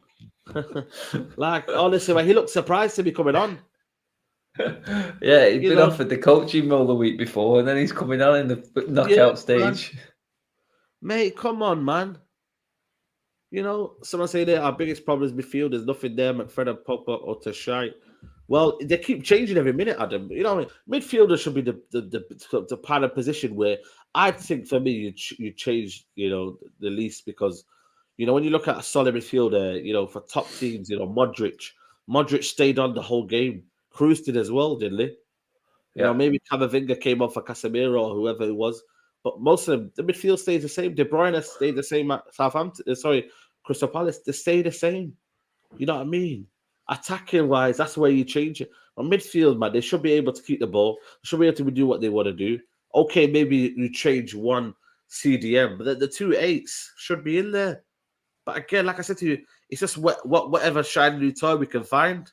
S1: Like, honestly, he looked surprised to be coming on.
S2: Yeah, he'd been offered the coaching role the week before, and then he's coming on in the knockout stage.
S1: Mate, come on, man. Someone say that our biggest problem is midfield. There's nothing there. McFred and Pogba or to shite. Well, they keep changing every minute, Adam. Midfielder should be the part of position where I think for me you change, the least because, when you look at a solid midfielder, for top teams, Modric stayed on the whole game. Cruz did as well, didn't he? Maybe Camavinga came off for Casemiro or whoever it was, but most of them, the midfield stays the same. De Bruyne stayed the same at Southampton. Crystal Palace. They stay the same. You know what I mean? Attacking wise, that's where you change it. On midfield, man, they should be able to keep the ball. They should be able to do what they want to do. Okay, maybe you change one CDM, but the 2 8s should be in there. But again, like I said to you, it's just whatever shiny new toy we can find.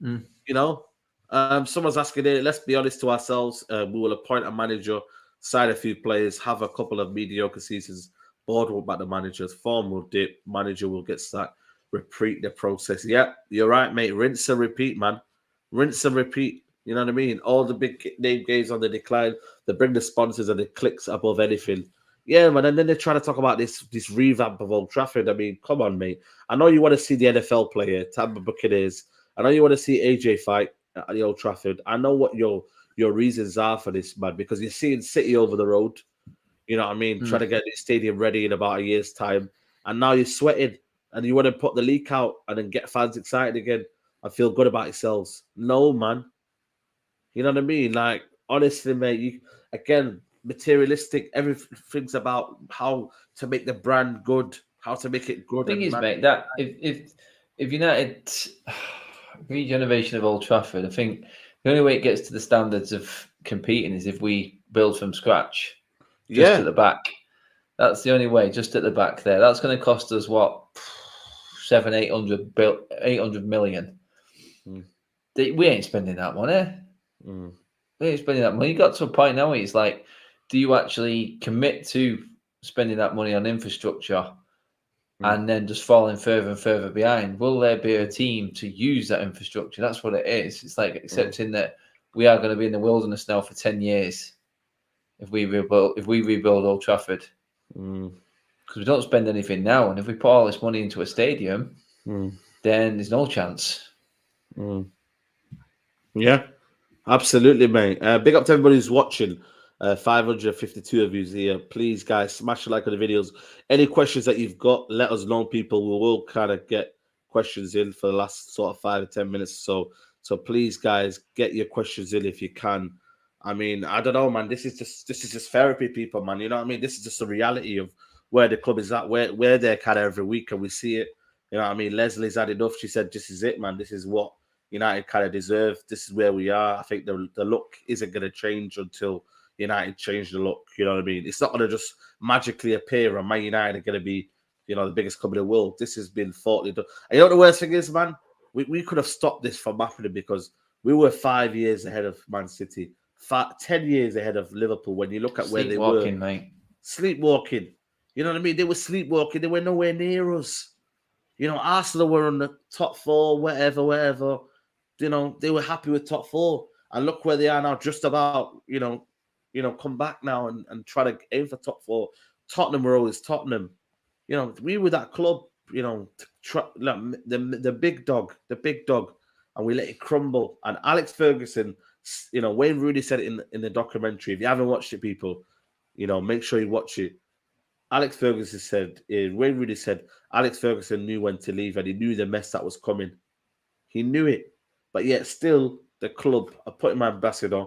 S1: Someone's asking it. Let's be honest to ourselves. We will appoint a manager, sign a few players, have a couple of mediocre seasons. Board will back the managers. Form will dip. Manager will get sacked. Repeat the process. Yeah, you're right, mate. Rinse and repeat, man. Rinse and repeat. You know what I mean? All the big name games on the decline. They bring the sponsors and the clicks above anything. Yeah, man. And then they try to talk about this revamp of Old Trafford. I mean, come on, mate. I know you want to see the NFL player, Tampa Buccaneers. I know you want to see AJ fight at the Old Trafford. I know what your reasons are for this, man, because you're seeing City over the road. You know what I mean? Trying to get the stadium ready in about a year's time. And now you're sweating and you want to put the leak out and then get fans excited again and feel good about yourselves. No, man. You know what I mean? Like, honestly, mate, again, materialistic, everything's about how to make the brand good, how to make it good.
S2: The thing is, mate, that if United regeneration of Old Trafford, I think the only way it gets to the standards of competing is if we build from scratch, just at the back. That's the only way, just at the back there. That's going to cost us what, 800 million. We ain't spending that money. We ain't spending that money. You got to a point now where it's like, do you actually commit to spending that money on infrastructure and then just falling further and further behind? Will there be a team to use that infrastructure? That's what it is. It's like accepting that we are going to be in the wilderness now for 10 years if we rebuild Old Trafford. Because we don't spend anything now, and if we put all this money into a stadium, then there's no chance.
S1: Yeah, absolutely, mate. Big up to everybody who's watching. 552 of you here. Please, guys, smash the like on the videos. Any questions that you've got, let us know, people. We will kind of get questions in for the last sort of 5 or 10 minutes or so. So please, guys, get your questions in if you can. I mean, I don't know, man. This is just therapy, people, man. You know what I mean? This is just the reality of where the club is at, where they're kind of every week, and we see it. You know what I mean? Leslie's had enough. She said, "This is it, man. This is what United kind of deserve. This is where we are." I think the look isn't going to change until United change the look. You know what I mean? It's not going to just magically appear, and Man United are going to be, the biggest club in the world. This has been thoughtfully done. And you know what the worst thing is, man? We could have stopped this from happening because we were 5 years ahead of Man City. 10 years ahead of Liverpool when you look at where they were.
S2: Mate.
S1: Sleepwalking. You know what I mean? They were sleepwalking. They were nowhere near us. Arsenal were on the top four, whatever. They were happy with top four. And look where they are now, just about, come back now and try to aim for top four. Tottenham were always Tottenham. We were that club, the big dog, and we let it crumble. And Alex Ferguson, Wayne Rooney said it in the documentary. If you haven't watched it, people, make sure you watch it. Alex Ferguson said, Wayne Rooney said, Alex Ferguson knew when to leave and he knew the mess that was coming. He knew it. But yet still, the club are putting my ambassador.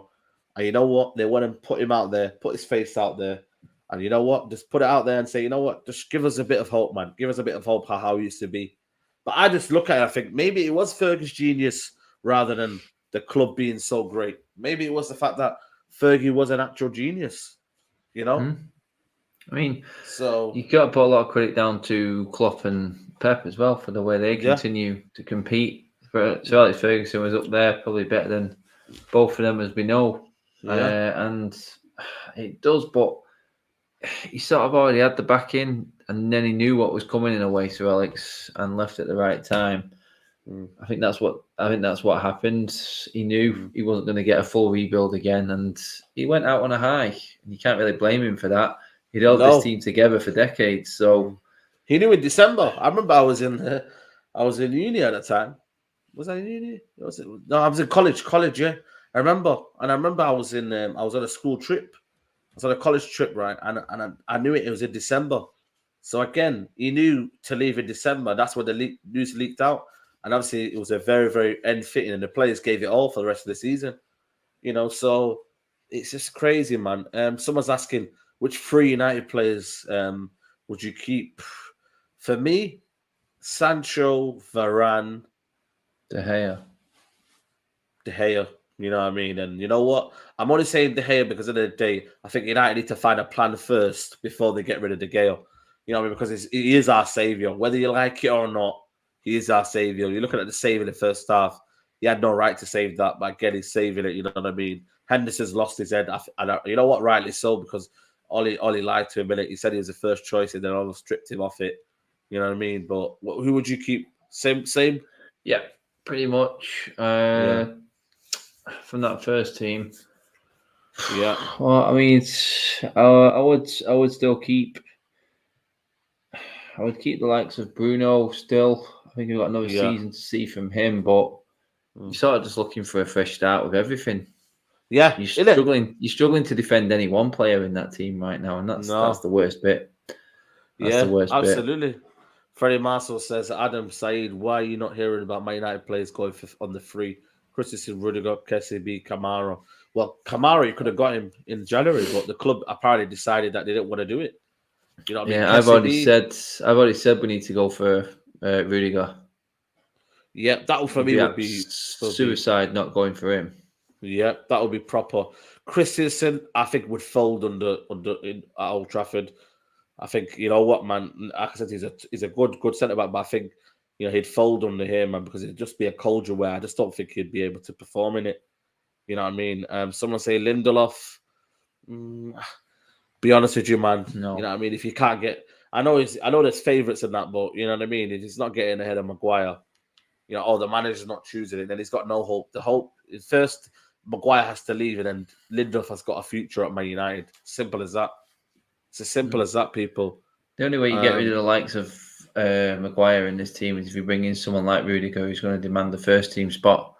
S1: And you know what? They want to put him out there, put his face out there. And you know what? Just put it out there and say, you know what? Just give us a bit of hope, man. Give us a bit of hope how it used to be. But I just look at it, I think maybe it was Fergie's genius rather than the club being so great. Maybe it was the fact that Fergie was an actual genius,
S2: I mean,
S1: so
S2: you got to put a lot of credit down to Klopp and Pep as well for the way they continue to compete. So Alex Ferguson was up there, probably better than both of them, as we know. And it does, but he sort of already had the backing, and then he knew what was coming in a way. So Alex and left at the right time. I think that's what happened. He knew he wasn't going to get a full rebuild again, and he went out on a high. And you can't really blame him for that. He'd held this team together for decades. So
S1: he knew in December. I remember I was in uni at that time. Was I in uni? No, I was in college. Yeah, I remember I was in. I was on a school trip. I was on a college trip, right? And I knew it. It was in December. So again, he knew to leave in December. That's when the news leaked out. And obviously, it was a very, very end fitting, and the players gave it all for the rest of the season. So it's just crazy, man. Someone's asking which 3 United players would you keep? For me, Sancho, Varane,
S2: De Gea.
S1: You know what I mean? And you know what? I'm only saying De Gea because at the end of the day, I think United need to find a plan first before they get rid of De Gea. You know what I mean? Because he is our saviour. Whether you like it or not, he is our saviour. You're looking at the save in the first half. He had no right to save that, but again, he's saving it. You know what I mean? Henderson's lost his head. You know what? Rightly so, because Ollie lied to him. He said he was the first choice, and then almost stripped him off it. You know what I mean? But who would you keep? Same?
S2: Yeah, pretty much. From that first team.
S1: Yeah.
S2: Well, I mean, I would still keep. I would keep the likes of Bruno still. I think we've got another season to see from him, but you're sort of just looking for a fresh start with everything.
S1: Yeah,
S2: you're struggling to defend any one player in that team right now, and that's the worst bit. That's the worst
S1: absolutely.
S2: bit.
S1: Freddie Marshall says, Adam Saeed, why are you not hearing about Man United players going on the free? Christensen, Rudiger, KCB, Kamara. Well, Kamara, you could have got him in January, but the club apparently decided that they didn't want to do it. You know what I mean?
S2: Yeah, I've already said we need to go for Rudiger.
S1: Yeah, that for me would be
S2: suicide not going for him.
S1: Yeah, that would be proper. Christensen, I think, would fold under at Old Trafford. I think, you know what, man. Like I said, he's a good centre back, but I think he'd fold under here, man, because it'd just be a culture where I just don't think he'd be able to perform in it. You know what I mean? Someone say Lindelof. Be honest with you, man.
S2: No.
S1: You know what I mean? If you can't get, I know there's favourites in that, but you know what I mean. If he's not getting ahead of Maguire, the manager's not choosing it, then he's got no hope. The hope is first Maguire has to leave, and then Lindelof has got a future at Man United. Simple as that. It's as simple as that, people.
S2: The only way you get rid of the likes of Maguire in this team is if you bring in someone like Rudiger, who's going to demand the first team spot.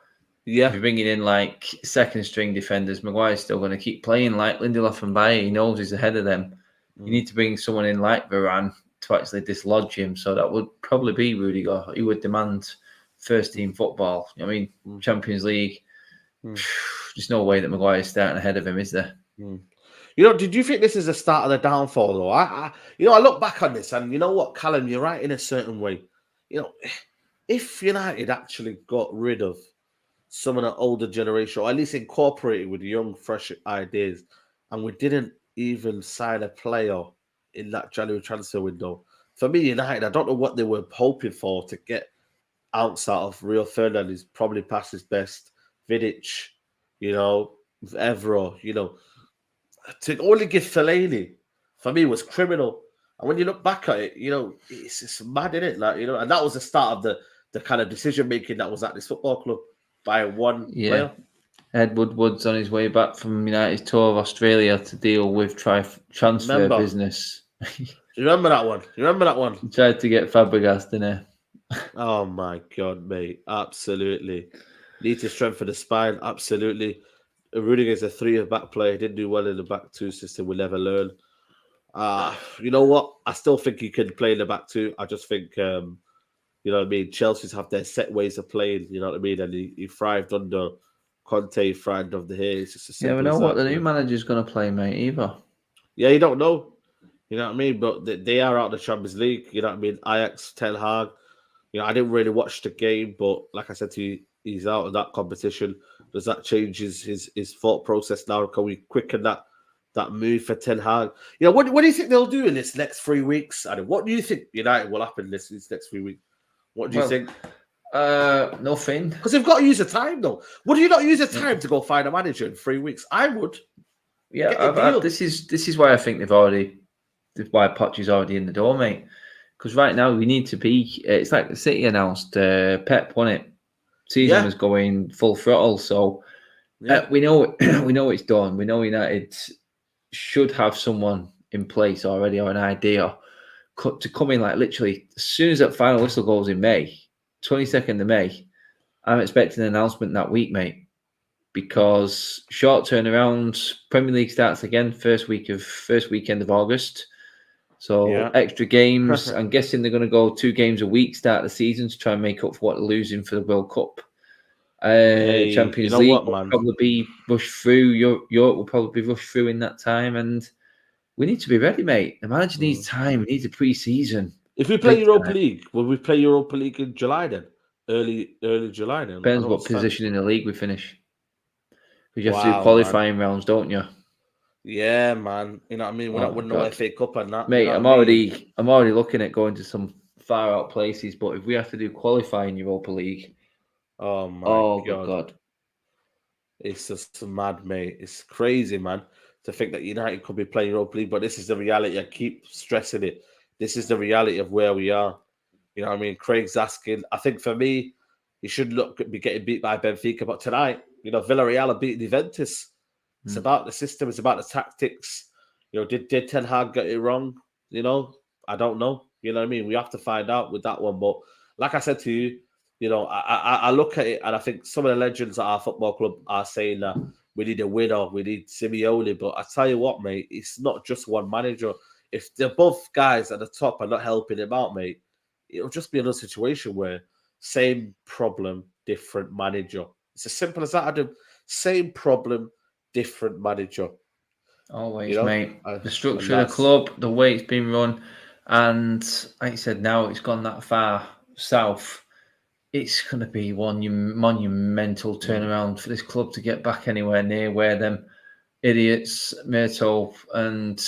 S1: Yeah.
S2: If you're bringing in like second string defenders, Maguire's still going to keep playing like Lindelof and Bayer. He knows he's ahead of them. You need to bring someone in like Varane to actually dislodge him. So that would probably be Rudiger. He would demand first team football. I mean, Champions League, There's no way that Maguire's starting ahead of him, is there?
S1: Did you think this is the start of the downfall, though? I look back on this, and you know what, Callum, you're right in a certain way. If United actually got rid of some of the older generation, or at least incorporated with young, fresh ideas, and we didn't even sign a player in that January transfer window, for me, United, I don't know what they were hoping for to get outside of Rio Ferdinand. Probably past his best. Vidic, Evra, to only give Fellaini, for me, was criminal. And when you look back at it, it's mad, isn't it? And that was the start of the kind of decision making that was at this football club by one player.
S2: Ed Woodward's on his way back from United's tour of Australia to deal with transfer business.
S1: You remember that one?
S2: He tried to get Fabregas, didn't he?
S1: Oh my God, mate. Absolutely. Need to strengthen the spine. Absolutely. Rudiger's a 3-back player. He didn't do well in the back two system. We'll never learn. You know what? I still think he can play in the back two. I just think, Chelsea's have their set ways of playing, you know what I mean? And he thrived under Conte, he thrived under here. It's just
S2: we know what the new manager's going to play, mate, either.
S1: Yeah, you don't know. You know what I mean? But they are out of the Champions League. You know what I mean? Ajax, Ten Hag. I didn't really watch the game, but like I said to you, he's out of that competition. Does that change his thought process now? Can we quicken that move for Ten Hag? What do you think they'll do in this next 3 weeks? Adam, what do you think United will happen these next 3 weeks? What do you think?
S2: Nothing.
S1: Because they've got to use the time, though. Would you not use the time to go find a manager in 3 weeks? I would.
S2: Yeah, this is why I think why Poch is already in the door, mate. Because right now we need to be. It's like the City announced. Pep won it. Season was going full throttle, so we know it's done. We know United should have someone in place already or an idea to come in like literally as soon as that final whistle goes in May, 22nd of May. I'm expecting an announcement that week, mate, because short turnaround. Premier League starts again first weekend of August. So extra games. I'm guessing they're going to go 2 games a week start the season to try and make up for what they're losing for the World Cup. Champions League will probably be rushed through. Europe will probably be rushed through in that time, and we need to be ready, mate. The manager needs time. We need a pre-season.
S1: If we play Europa League, will we play Europa League in July then? Early July then?
S2: Depends what position in the league we finish. Because you have to do qualifying rounds, don't you?
S1: Yeah, man. You know what I mean? We're not winning the FA Cup and that.
S2: Mate, I'm already looking at going to some far out places, but if we have to do qualifying Europa League,
S1: oh my God. It's just mad, mate. It's crazy, man, to think that United could be playing Europa League, but this is the reality. I keep stressing it. This is the reality of where we are. You know what I mean? Craig's asking. I think for me, he should be getting beat by Benfica, but tonight, Villarreal are beating Juventus. It's about the system. It's about the tactics. Did Ten Hag get it wrong? I don't know. You know what I mean? We have to find out with that one. But like I said to you, I look at it and I think some of the legends at our football club are saying that we need a winner, we need Simeone. But I tell you what, mate, it's not just one manager. If the both guys at the top are not helping him out, mate, it'll just be another situation where same problem, different manager. It's as simple as that, Adam. Same problem, different manager.
S2: Always, mate. The structure of the club, the way it's been run, and like I said, now it's gone that far south. It's going to be one monumental turnaround for this club to get back anywhere near where them idiots, Myrtle and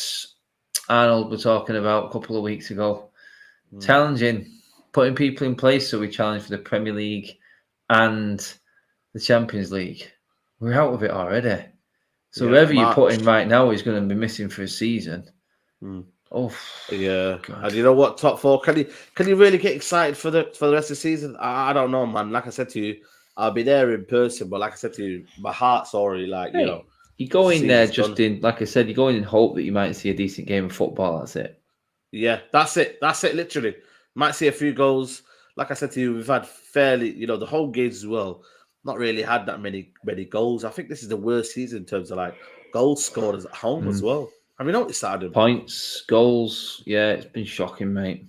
S2: Arnold were talking about a couple of weeks ago. Challenging, putting people in place so we challenge for the Premier League and the Champions League. We're out of it already. So whoever you put in right now is going to be missing for a season. Oh,
S1: yeah. God. And you know what? Top 4. Can you really get excited for the rest of the season? I don't know, man. Like I said to you, I'll be there in person, but like I said to you, my heart's already
S2: you go in there just in, like I said, you go in and hope that you might see a decent game of football. That's it.
S1: Yeah, that's it. That's it. Literally, might see a few goals. Like I said to you, we've had fairly, the home games as well. Not really had that many goals. I think this is the worst season in terms of like goals scored at home as well. Have you noticed that, Adam?
S2: Points, goals. Yeah, it's been shocking, mate.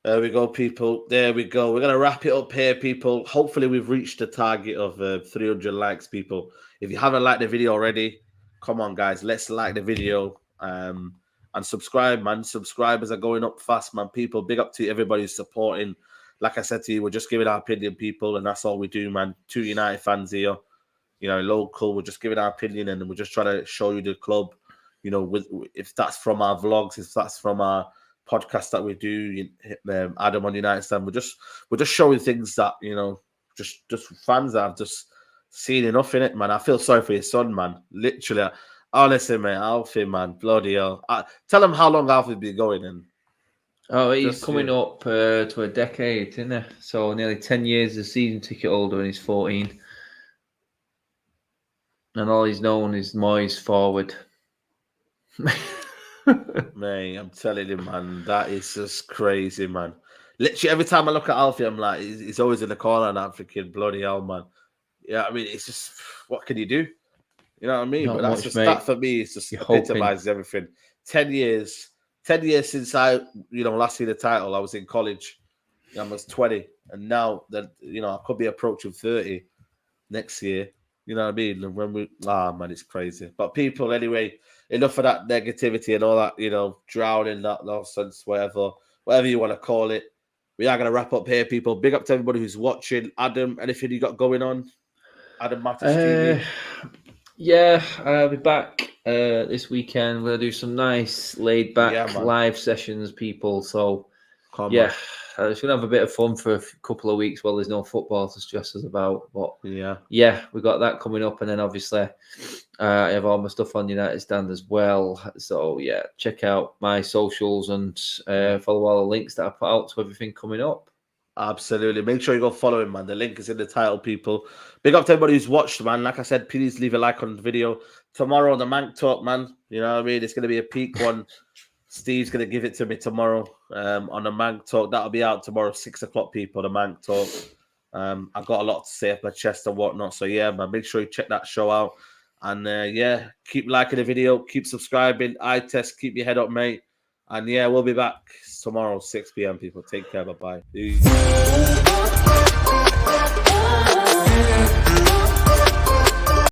S1: There we go, people. There we go. We're going to wrap it up here, people. Hopefully, we've reached the target of 300 likes, people. If you haven't liked the video already, come on, guys. Let's like the video and subscribe, man. Subscribers are going up fast, man. People, big up to everybody who's supporting. Like I said to you, we're just giving our opinion, people, and that's all we do, man. 2 United fans here, local. We're just giving our opinion, and we're just trying to show you the club, if that's from our vlogs, if that's from our podcast that we do, Adam on United Stand. We're just showing things that just fans that have just seen enough in it, man. I feel sorry for your son, man. Literally, honestly, man, Alfie, man, bloody hell. Tell him how long Alfie's been going in.
S2: Oh, he's coming up to a decade, isn't he? So nearly 10 years as season ticket holder, and he's 14. And all he's known is Moyes forward.
S1: Man, I'm telling you, man, that is just crazy, man. Literally, every time I look at Alfie, I'm like, he's always in the corner, and I'm thinking, bloody hell, man. Yeah, I mean, it's just, what can you do? You know what I mean?
S2: Not
S1: but that's
S2: much,
S1: just
S2: mate.
S1: that for me. It's just epitomizes everything. 10 years since I, last seen the title. I was in college. I was 20, and now that I could be approaching 30 next year. You know what I mean? And when man, it's crazy. But people, anyway, enough of that negativity and all that, drowning that nonsense, whatever you want to call it. We are going to wrap up here, people. Big up to everybody who's watching. Adam, anything you got going on? Adam Matters TV.
S2: Yeah, I'll be back this weekend. We'll do some nice laid back live sessions, people. So, it's going to have a bit of fun for a couple of weeks while there's no football to stress us about. But yeah, we got that coming up. And then obviously, I have all my stuff on United Stand as well. So yeah, check out my socials and follow all the links that I put out to everything coming up.
S1: Absolutely. Make sure you go follow him, man. The link is in the title, people. Big up to everybody who's watched, man. Like I said, please leave a like on the video. Tomorrow, the Mank Talk, man. You know what I mean? It's going to be a peak one. Steve's going to give it to me tomorrow on the Mank Talk. That'll be out tomorrow, 6 o'clock, people, the Mank Talk. I've got a lot to say up my chest and whatnot. So, yeah, man, make sure you check that show out. And, keep liking the video. Keep subscribing. Eye test. Keep your head up, mate. And, we'll be back tomorrow, 6 p.m., people. Take care. Bye-bye. Peace.